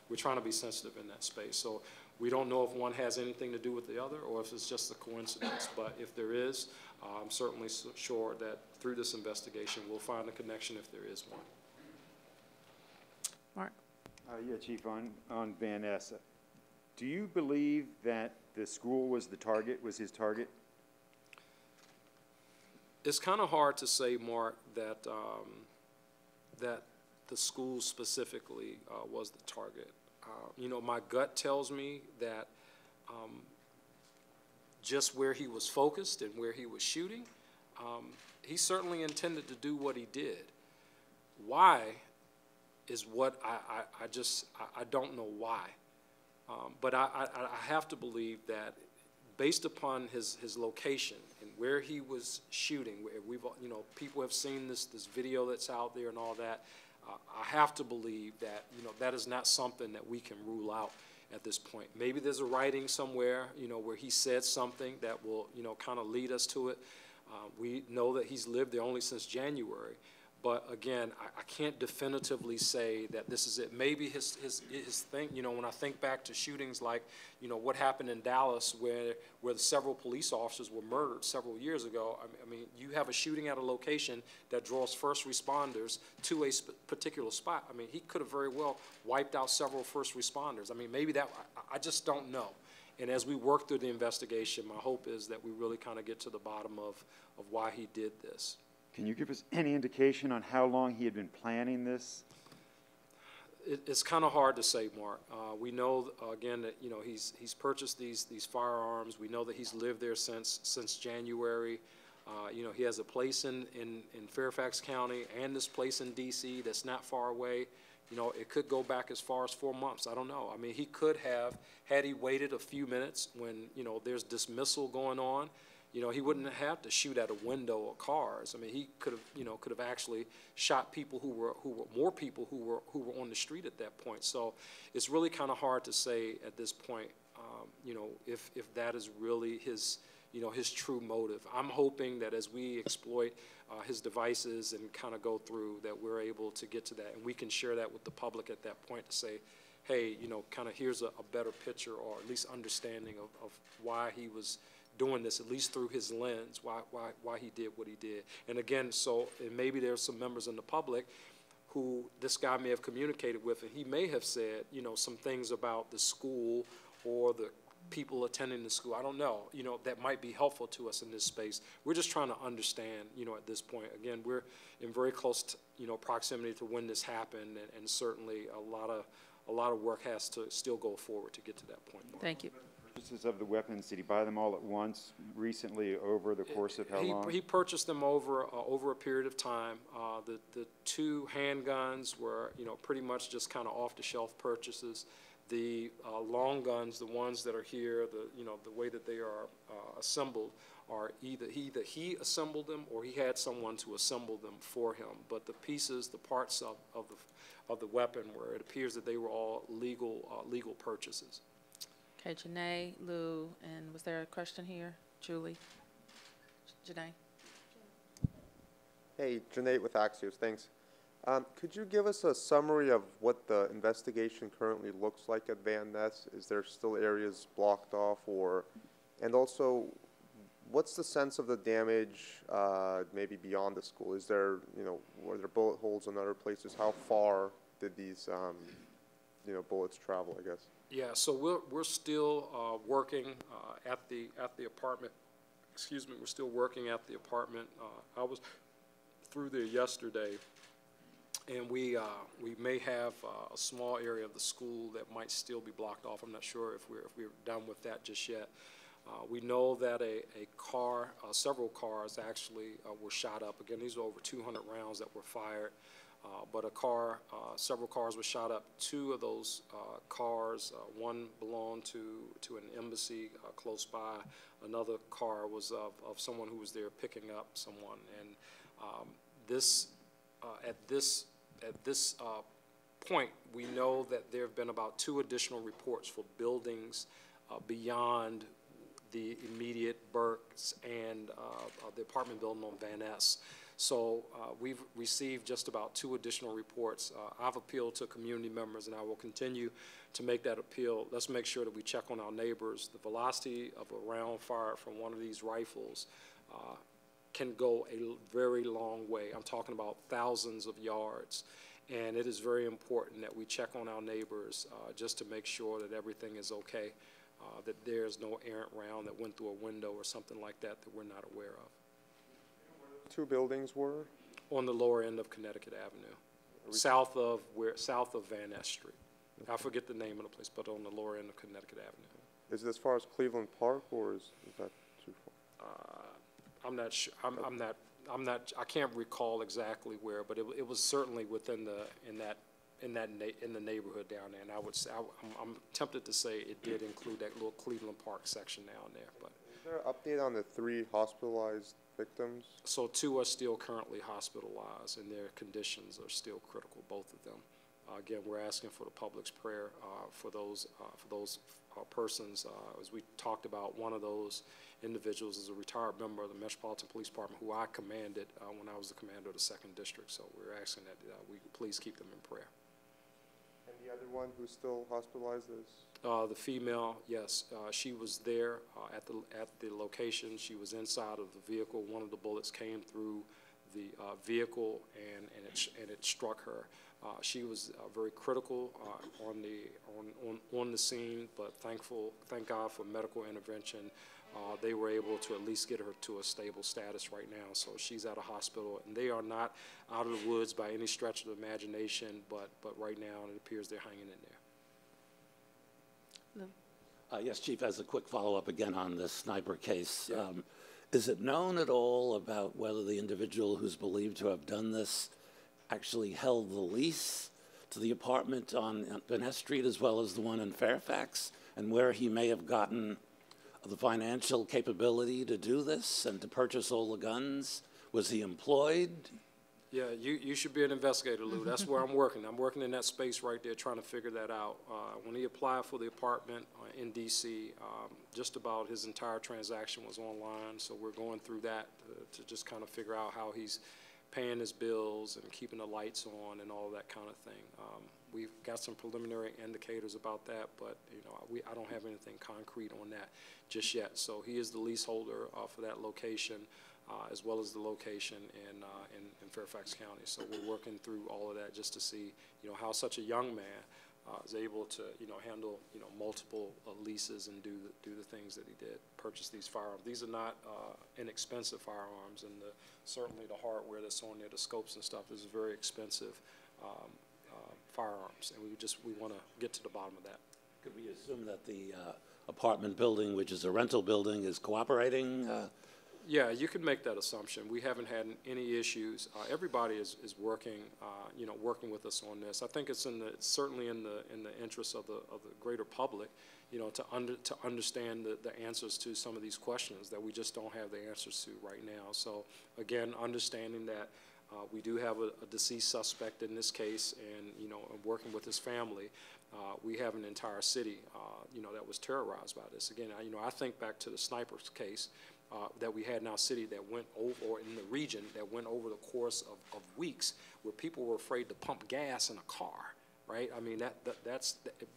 we're trying to be sensitive in that space. So we don't know if one has anything to do with the other or if it's just a coincidence. But if there is, I'm certainly sure that through this investigation we'll find a connection if there is one. Mark? Yeah, Chief, on Van Ness, do you believe that the school was the target, was his target? It's kind of hard to say, Mark, that that the school specifically was the target. You know, my gut tells me that just where he was focused and where he was shooting, he certainly intended to do what he did. Why is what I don't know why. But I have to believe that based upon his location and where he was shooting, you know, people have seen this video that's out there and all that. I have to believe that, you know, that is not something that we can rule out at this point. Maybe there's a writing somewhere, you know, where he said something that will, you know, kind of lead us to it. We know that he's lived there only since January. But again, I can't definitively say that this is it. Maybe his thing, you know, when I think back to shootings like, you know, what happened in Dallas where several police officers were murdered several years ago. I mean, you have a shooting at a location that draws first responders to a particular spot. I mean, he could have very well wiped out several first responders. I mean, maybe that, I just don't know. And as we work through the investigation, my hope is that we really kind of get to the bottom of why he did this. Can you give us any indication on how long he had been planning this? It's kind of hard to say, Mark. We know, again, that, you know, he's purchased these firearms. We know that he's lived there since January. You know, he has a place in Fairfax County and this place in D.C. that's not far away. You know, it could go back as far as 4 months. I don't know. I mean, he could have, had he waited a few minutes when, you know, there's dismissal going on, you know, he wouldn't have to shoot at a window of cars. I mean, he could have, you know, actually shot people who were more people who were on the street at that point. So it's really kind of hard to say at this point, you know, if that is really his, you know, his true motive. I'm hoping that as we exploit his devices and kind of go through that, we're able to get to that, and we can share that with the public at that point to say, hey, you know, kind of here's a better picture or at least understanding of why he was doing this, at least through his lens, why he did what he did. And again, so and maybe there's some members in the public who this guy may have communicated with, and he may have said, you know, some things about the school or the people attending the school. I don't know, you know, that might be helpful to us in this space. We're just trying to understand, you know, at this point. Again, we're in very close, you know, proximity to when this happened, and certainly a lot of work has to still go forward to get to that point. Thank you. Purchases of the weapons, did he buy them all at once, recently, over the course of how long? He purchased them over a period of time. The two handguns were, you know, pretty much just kind of off-the-shelf purchases. The long guns, the ones that are here, you know, the way that they are assembled, are either he assembled them or he had someone to assemble them for him. But the pieces, the parts of the weapon, where it appears that they were all legal purchases. Okay, Janae, Lou, and was there a question here? Julie? Janae? Hey, Janae with Axios, thanks. Could you give us a summary of what the investigation currently looks like at Van Ness? Is there still areas blocked off, and also, what's the sense of the damage maybe beyond the school? Is there, you know, were there bullet holes in other places? How far did these, you know, bullets travel, I guess? Yeah, so we're still working at the apartment. Excuse me, we're still working at the apartment. I was through there yesterday, and we may have a small area of the school that might still be blocked off. I'm not sure if we're done with that just yet. We know that a car, several cars actually were shot up. Again, these are over 200 rounds that were fired. But several cars were shot up. Two of those cars, one belonged to an embassy close by. Another car was of someone who was there picking up someone. And at this point, we know that there have been about 2 additional reports for buildings beyond the immediate Burks and the apartment building on Van Ness. So we've received just about 2 additional reports. I've appealed to community members, and I will continue to make that appeal. Let's make sure that we check on our neighbors. The velocity of a round fired from one of these rifles can go a very long way. I'm talking about thousands of yards. And it is very important that we check on our neighbors just to make sure that everything is okay, that there's no errant round that went through a window or something like that that we're not aware of. 2 buildings were? On the lower end of Connecticut Avenue, south of Van Ness Street. I forget the name of the place, but on the lower end of Connecticut Avenue. Is it as far as Cleveland Park, or is that too far? I'm not sure. I can't recall exactly where, but it was certainly within in the neighborhood down there. And I'm tempted to say it did include that little Cleveland Park section down there. But is there an update on the 3 hospitalized victims? So 2 are still currently hospitalized, and their conditions are still critical, both of them. Again, we're asking for the public's prayer for those persons. As we talked about, one of those individuals is a retired member of the Metropolitan Police Department who I commanded when I was the commander of the 2nd District. So we're asking that we please keep them in prayer. And the other one who's still hospitalized is? The female, yes, she was there at the location. She was inside of the vehicle. One of the bullets came through the vehicle and it struck her. She was very critical on the scene, but thank God for medical intervention. They were able to at least get her to a stable status right now. So she's at a hospital, and they are not out of the woods by any stretch of the imagination, but right now it appears they're hanging in there. Yes, Chief, as a quick follow-up again on this sniper case, Yeah. Is it known at all about whether the individual who's believed to have done this actually held the lease to the apartment on Van Ness Street as well as the one in Fairfax, and where he may have gotten the financial capability to do this and to purchase all the guns? Was he employed? Yeah, you should be an investigator, Lou. That's where I'm working. I'm working in that space right there trying to figure that out. When he applied for the apartment in D.C., just about his entire transaction was online, so we're going through that to just kind of figure out how he's paying his bills and keeping the lights on and all that kind of thing. We've got some preliminary indicators about that, but I don't have anything concrete on that just yet. So he is the leaseholder for that location, as well as the location in Fairfax County. So we're working through all of that just to see, how such a young man is able to, handle, multiple leases and do the things that he did, purchase these firearms. These are not inexpensive firearms, and certainly the hardware that's on there, the scopes and stuff, is very expensive firearms, and we want to get to the bottom of that. Could we assume that the apartment building, which is a rental building, is cooperating? Yeah, you can make that assumption. We haven't had any issues. Everybody is working, working with us on this. I think it's certainly in the interest of the greater public, to understand the answers to some of these questions that we just don't have the answers to right now. So again, understanding that we do have a deceased suspect in this case, and working with his family, we have an entire city, that was terrorized by this. Again, I think back to the sniper's case. That we had in our city that went over, or in the region, that went over the course of weeks, where people were afraid to pump gas in a car, right? I mean,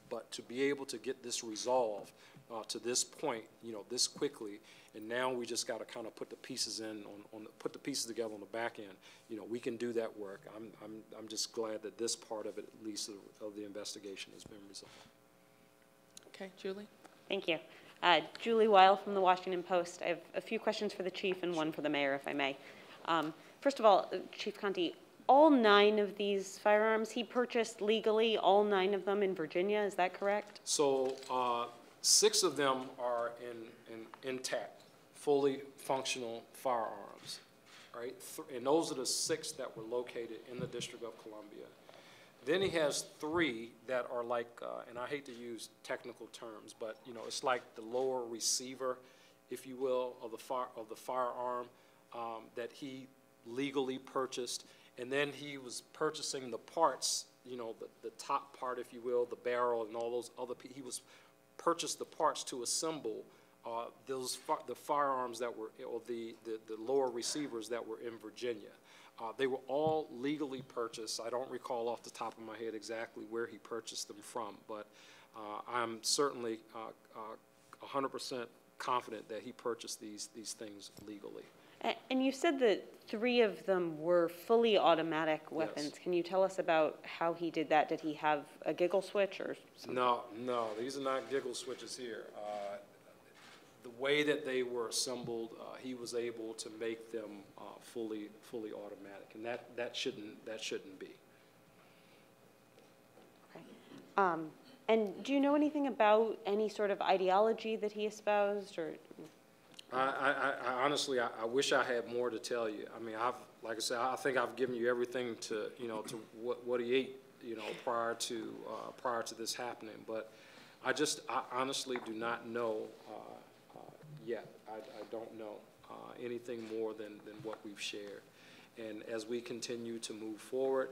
but to be able to get this resolved to this point, this quickly, and now we just got to kind of put the pieces put the pieces together on the back end. We can do that work. I'm just glad that this part of it, at least of the investigation, has been resolved. Okay, Julie. Thank you. Julie Weil from the Washington Post. I have a few questions for the chief and one for the mayor, if I may. First of all, Chief Contee, all 9 of these firearms he purchased legally, all 9 of them in Virginia, is that correct? So 6 of them are intact, fully functional firearms, all right? And those are the 6 that were located in the District of Columbia. Then he has 3 that are like, and I hate to use technical terms, but you know, it's like the lower receiver, if you will, of the firearm that he legally purchased. And then he was purchasing the parts, you know, the top part, if you will, the barrel and all those other, he was purchased the parts to assemble the firearms that were, or the lower receivers that were in Virginia. They were all legally purchased. I don't recall off the top of my head exactly where he purchased them from, but I'm certainly 100% confident that he purchased these things legally. And you said that 3 of them were fully automatic weapons. Yes. Can you tell us about how he did that? Did he have a giggle switch or something? No, these are not giggle switches here. The way that they were assembled, he was able to make them fully automatic, and that shouldn't be. Okay. And do you know anything about any sort of ideology that he espoused, or? I honestly, I wish I had more to tell you. I mean, like I said, I think I've given you everything to, you know, to what he ate, you know, prior to this happening. But I honestly do not know yet. I don't know anything more than what we've shared. And as we continue to move forward,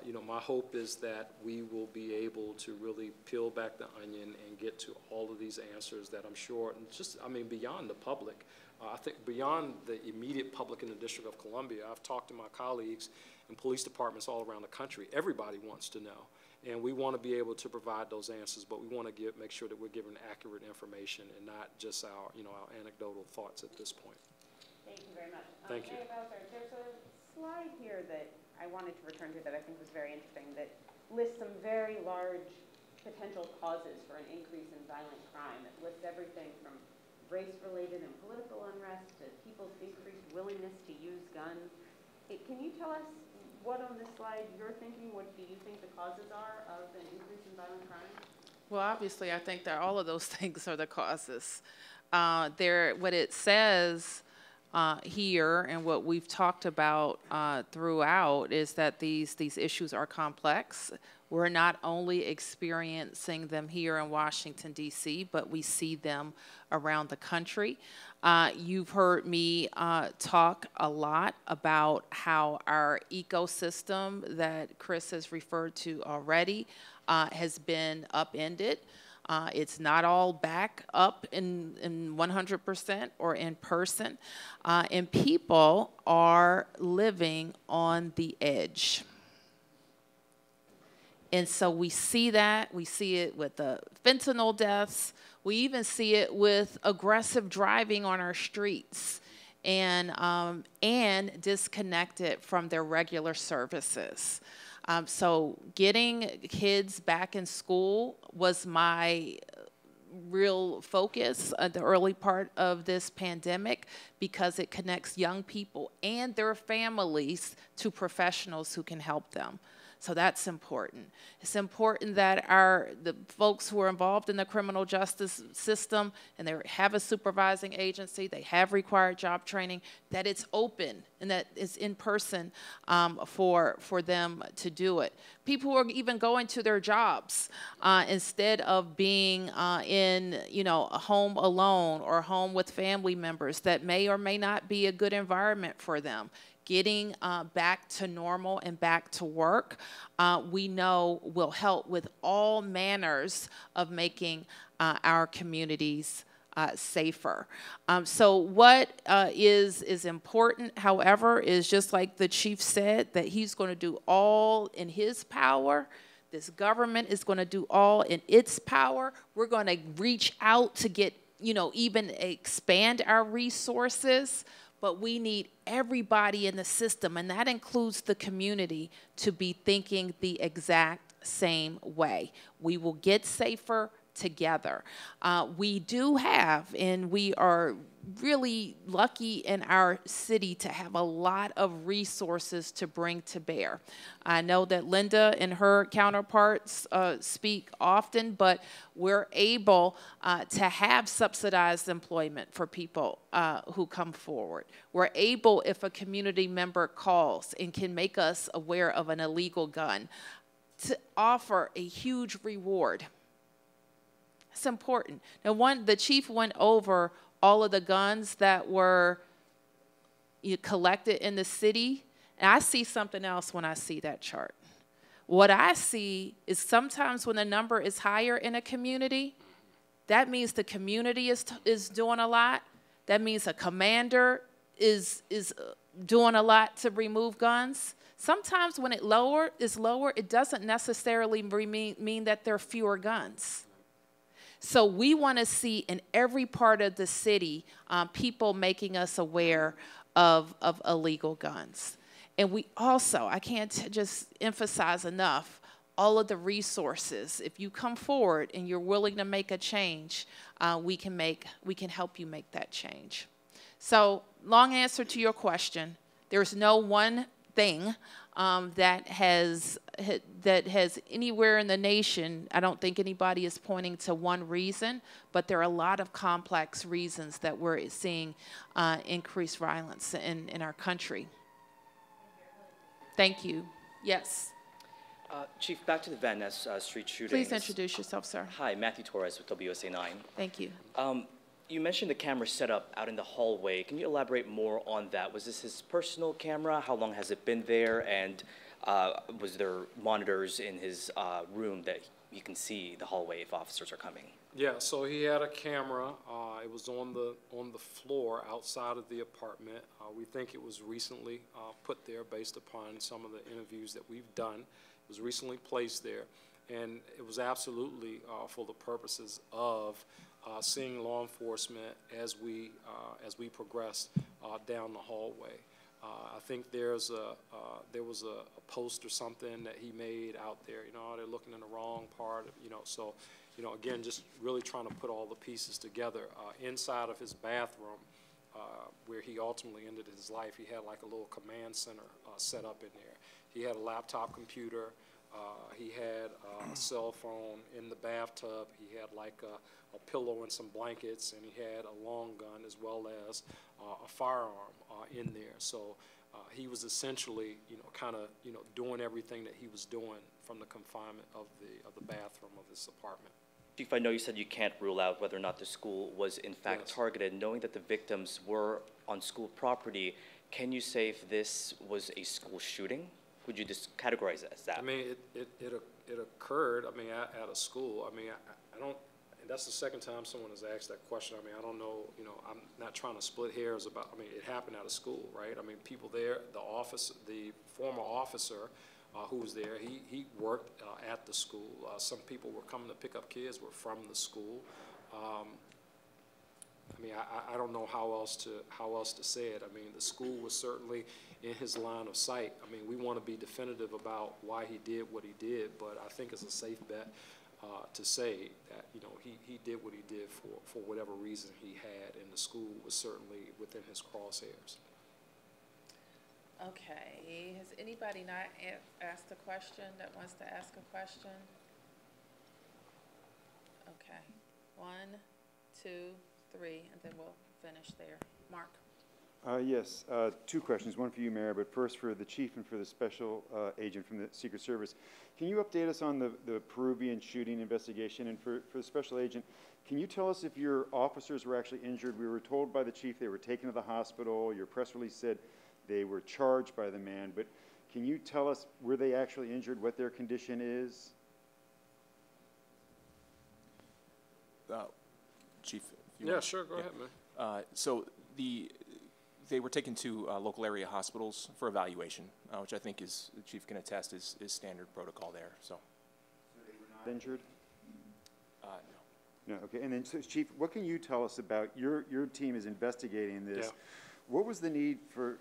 you know, my hope is that we will be able to really peel back the onion and get to all of these answers that I'm sure, and just, I mean, beyond the public, I think beyond the immediate public in the District of Columbia, I've talked to my colleagues in police departments all around the country. Everybody wants to know, and we want to be able to provide those answers, but we want to make sure that we're giving accurate information and not just our, you know, our anecdotal thoughts at this point. Thank you very much. Thank you. Mayor Bowser, there's a slide here that I wanted to return to that I think was very interesting, that lists some very large potential causes for an increase in violent crime. It lists everything from race-related and political unrest to people's increased willingness to use guns. Can you tell us what on this slide you're thinking? What do you think the causes are of an increase in violent crime? Well, obviously, I think that all of those things are the causes. What it says here, and what we've talked about throughout, is that these issues are complex. We're not only experiencing them here in Washington, D.C., but we see them around the country. You've heard me talk a lot about how our ecosystem that Chris has referred to already has been upended. It's not all back up in 100% or in person, and people are living on the edge. And so we see that. We see it with the fentanyl deaths. We even see it with aggressive driving on our streets and disconnected from their regular services. So getting kids back in school was my real focus at the early part of this pandemic, because it connects young people and their families to professionals who can help them. So that's important. It's important that the folks who are involved in the criminal justice system, and they have a supervising agency, they have required job training, that it's open and that it's in person for them to do it. People who are even going to their jobs instead of being in, you know, a home alone or home with family members that may or may not be a good environment for them. Getting back to normal and back to work, we know will help with all manners of making our communities safer. So what is important, however, is just like the chief said, that he's going to do all in his power. This government is going to do all in its power. We're going to reach out to get, you know, even expand our resources. But we need everybody in the system, and that includes the community, to be thinking the exact same way. We will get safer together. We do have, and we are really lucky in our city to have a lot of resources to bring to bear. I know that Linda and her counterparts speak often, but we're able to have subsidized employment for people who come forward. We're able, if a community member calls and can make us aware of an illegal gun, to offer a huge reward. It's important. Now, the chief went over all of the guns that were collected in the city, and I see something else when I see that chart. What I see is sometimes when the number is higher in a community, that means the community is doing a lot. That means a commander is doing a lot to remove guns. Sometimes when is lower, it doesn't necessarily mean that there are fewer guns. So we want to see in every part of the city people making us aware of illegal guns. And we also, I can't just emphasize enough, all of the resources. If you come forward and you're willing to make a change, we can help you make that change. So, long answer to your question, there's no one thing that has anywhere in the nation. I don't think anybody is pointing to one reason, but there are a lot of complex reasons that we're seeing increased violence in our country. Thank you. Yes. Chief, back to the Van Ness street shooting. Please introduce yourself, sir. Hi, Matthew Torres with WSA 9. Thank you. You mentioned the camera set up out in the hallway. Can you elaborate more on that? Was this his personal camera? How long has it been there? And was there monitors in his room that you can see the hallway if officers are coming? Yeah, so he had a camera. It was on the floor outside of the apartment. We think it was recently put there based upon some of the interviews that we've done. It was recently placed there, and it was absolutely for the purposes of seeing law enforcement as we progress down the hallway. I think there was a post or something that he made out there. They're looking in the wrong part. So again, just really trying to put all the pieces together. Inside of his bathroom, where he ultimately ended his life, he had like a little command center set up in there. He had a laptop computer. He had a cell phone in the bathtub. He had like a pillow and some blankets, and he had a long gun as well as a firearm in there. So he was essentially, kind of, doing everything that he was doing from the confinement of the bathroom of his apartment. Chief, I know you said you can't rule out whether or not the school was in fact targeted. Knowing that the victims were on school property, can you say if this was a school shooting? Would you just categorize it as that? I mean, it occurred, I mean, at a school. I mean, I don't, and that's the second time someone has asked that question. I mean, I don't know, I'm not trying to split hairs about, I mean, it happened at a school, right? I mean, people there, the former officer who was there, he worked at the school. Some people were coming to pick up kids were from the school. I mean, I don't know how else to say it. I mean, the school was certainly in his line of sight. I mean, we want to be definitive about why he did what he did, but I think it's a safe bet to say that he did what he did for whatever reason he had, and the school was certainly within his crosshairs. Okay. Has anybody not asked a question that wants to ask a question? Okay. 1, 2, 3, and then we'll finish there. Mark. Yes, 2 questions, one for you, Mayor, but first for the chief and for the special agent from the Secret Service. Can you update us on the Peruvian shooting investigation? And for the special agent, can you tell us if your officers were actually injured? We were told by the chief they were taken to the hospital. Your press release said they were charged by the man, but can you tell us, were they actually injured, what their condition is? Chief? Yeah, sure, go ahead, man. So they were taken to local area hospitals for evaluation, which I think the chief can attest is standard protocol there. So they were not injured? No. No, okay. And then, so, Chief, what can you tell us about your team is investigating this? Yeah. What was the need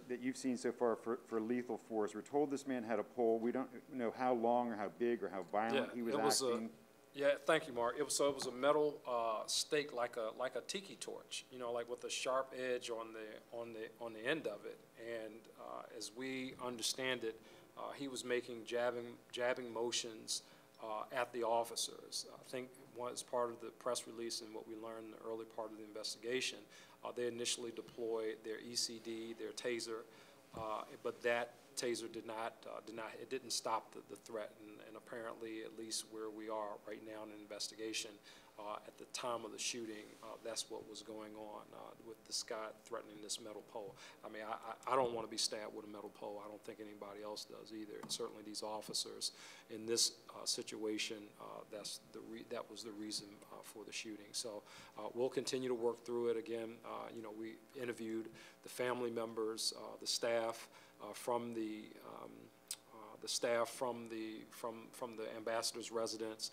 that you've seen so far for lethal force? We're told this man had a pole. We don't know how long or how big or how violent he was acting. Yeah, thank you, Mark. It was a metal stake like a tiki torch, you know, like with a sharp edge on the end of it. And as we understand it, he was making jabbing motions at the officers. I think as part of the press release and what we learned in the early part of the investigation, they initially deployed their ECD, their taser, but that taser didn't stop the threat, and apparently, at least where we are right now in an investigation, at the time of the shooting, that's what was going on with this guy threatening this metal pole. I mean, I don't want to be stabbed with a metal pole. I don't think anybody else does either. And certainly these officers in this situation, that was the reason for the shooting. So we'll continue to work through it. Again, you know, we interviewed the family members, the staff from the ambassador's residence,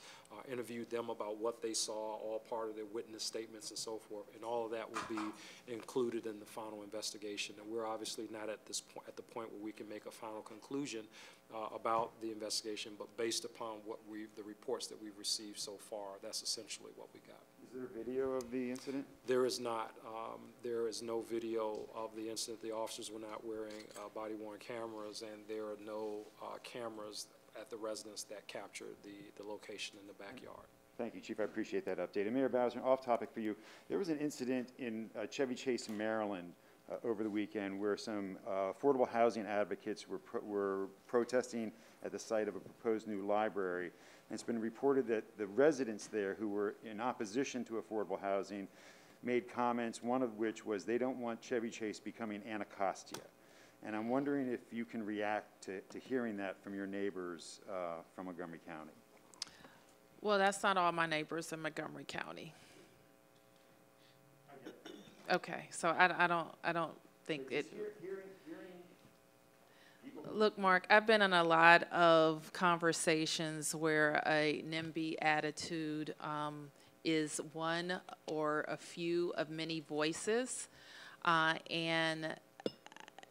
interviewed them about what they saw, all part of their witness statements and so forth, and all of that will be included in the final investigation. And we're obviously not at the point where we can make a final conclusion about the investigation, but based upon the reports that we've received so far, that's essentially what we got. Is there a video of the incident? There is not. There is no video of the incident. The officers were not wearing body-worn cameras, and there are no cameras at the residence that captured the location in the backyard. Thank you, Chief. I appreciate that update. And Mayor Bowser, off topic for you, there was an incident in Chevy Chase, Maryland, over the weekend where some affordable housing advocates were protesting at the site of a proposed new library. And it's been reported that the residents there who were in opposition to affordable housing made comments, one of which was they don't want Chevy Chase becoming Anacostia. And I'm wondering if you can react to hearing that from your neighbors from Montgomery County. Well, that's not all my neighbors in Montgomery County. Okay, so I don't think it. Look, Mark, I've been in a lot of conversations where a NIMBY attitude is one or a few of many voices, and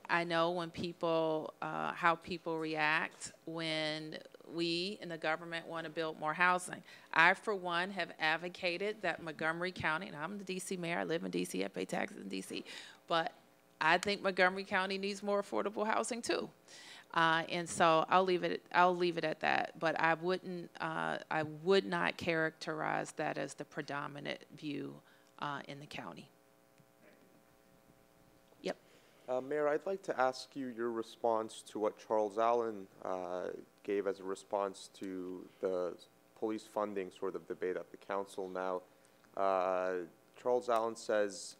I know when people, how people react when we in the government want to build more housing. I, for one, have advocated that Montgomery County, and I'm the D.C. mayor, I live in D.C., I pay taxes in D.C., but I think Montgomery County needs more affordable housing too. And so I'll leave it at that. But I would not characterize that as the predominant view in the county. Yep. Mayor, I'd like to ask you your response to what Charles Allen gave as a response to the police funding sort of debate at the council now. Charles Allen says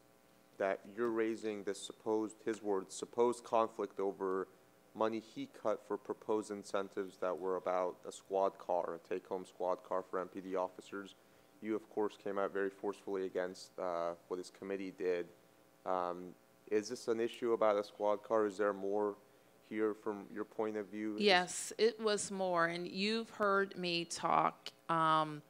that you're raising this supposed conflict over money he cut for proposed incentives that were about a squad car, a take-home squad car for MPD officers. You, of course, came out very forcefully against what his committee did. Is this an issue about a squad car? Is there more here from your point of view? Yes, it was more, and you've heard me talk, and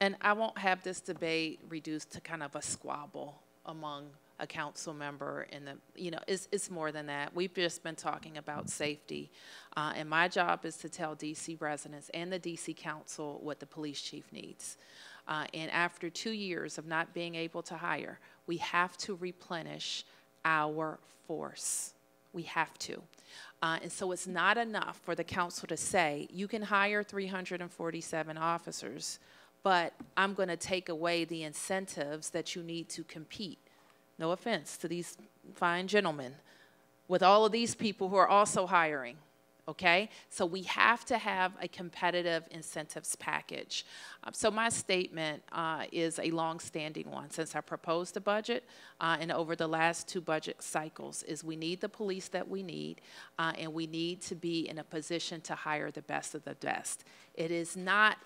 I won't have this debate reduced to kind of a squabble among a council member, and it's more than that. We've just been talking about safety, and my job is to tell DC residents and the DC council what the police chief needs. And after 2 years of not being able to hire, we have to replenish our force. We have to. And so it's not enough for the council to say, you can hire 347 officers, but I'm going to take away the incentives that you need to compete. No offense to these fine gentlemen, with all of these people who are also hiring, okay? So we have to have a competitive incentives package. So my statement is a long-standing one since I proposed the budget and over the last 2 budget cycles is we need the police that we need and we need to be in a position to hire the best of the best. It is not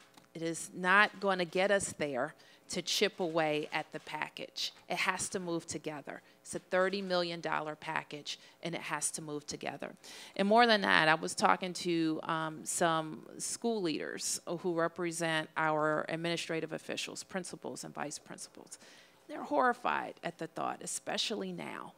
going to get us there to chip away at the package. It has to move together. It's a $30 million package, and it has to move together. And more than that, I was talking to some school leaders who represent our administrative officials, principals and vice principals. they're horrified at the thought, especially now,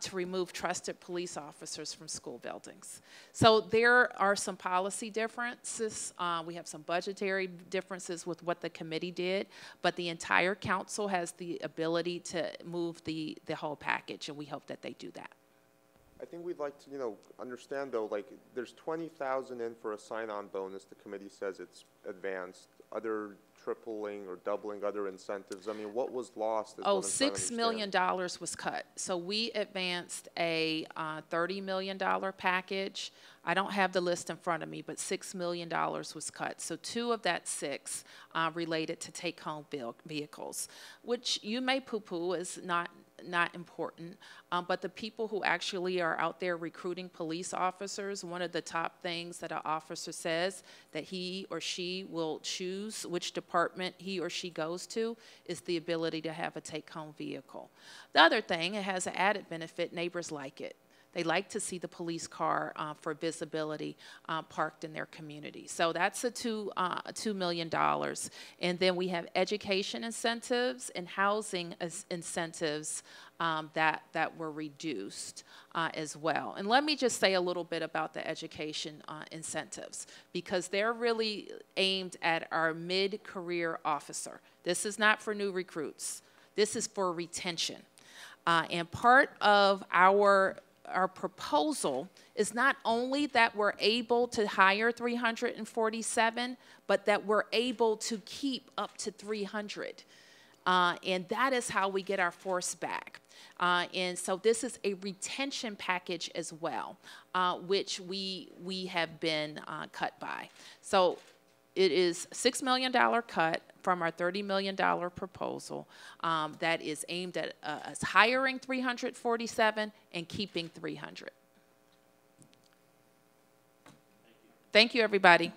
to remove trusted police officers from school buildings. So there are some policy differences. We have some budgetary differences with what the committee did, but the entire council has the ability to move the whole package, and we hope that they do that. I think we'd like to, understand though, like there's 20,000 in for a sign-on bonus. The committee says it's advanced. Other tripling or doubling other incentives. I mean, what was lost? Oh, $6 million was cut. So we advanced a $30 million package. I don't have the list in front of me, but $6 million was cut. So 2 of that 6 related to take-home vehicles, which you may poo-poo as not important, but the people who actually are out there recruiting police officers, one of the top things that an officer says that he or she will choose which department he or she goes to is the ability to have a take-home vehicle. The other thing, it has an added benefit, neighbors like it. They like to see the police car for visibility parked in their community. So that's a $2 million. And then we have education incentives and housing incentives that were reduced as well. And let me just say a little bit about the education incentives, because they're really aimed at our mid-career officer. This is not for new recruits. This is for retention. And part of our proposal is not only that we're able to hire 347, but that we're able to keep up to 300. And that is how we get our force back. And so this is a retention package as well, which we have been cut by. So it is $6 million cut from our $30 million proposal that is aimed at us hiring 347 and keeping 300. Thank you, everybody.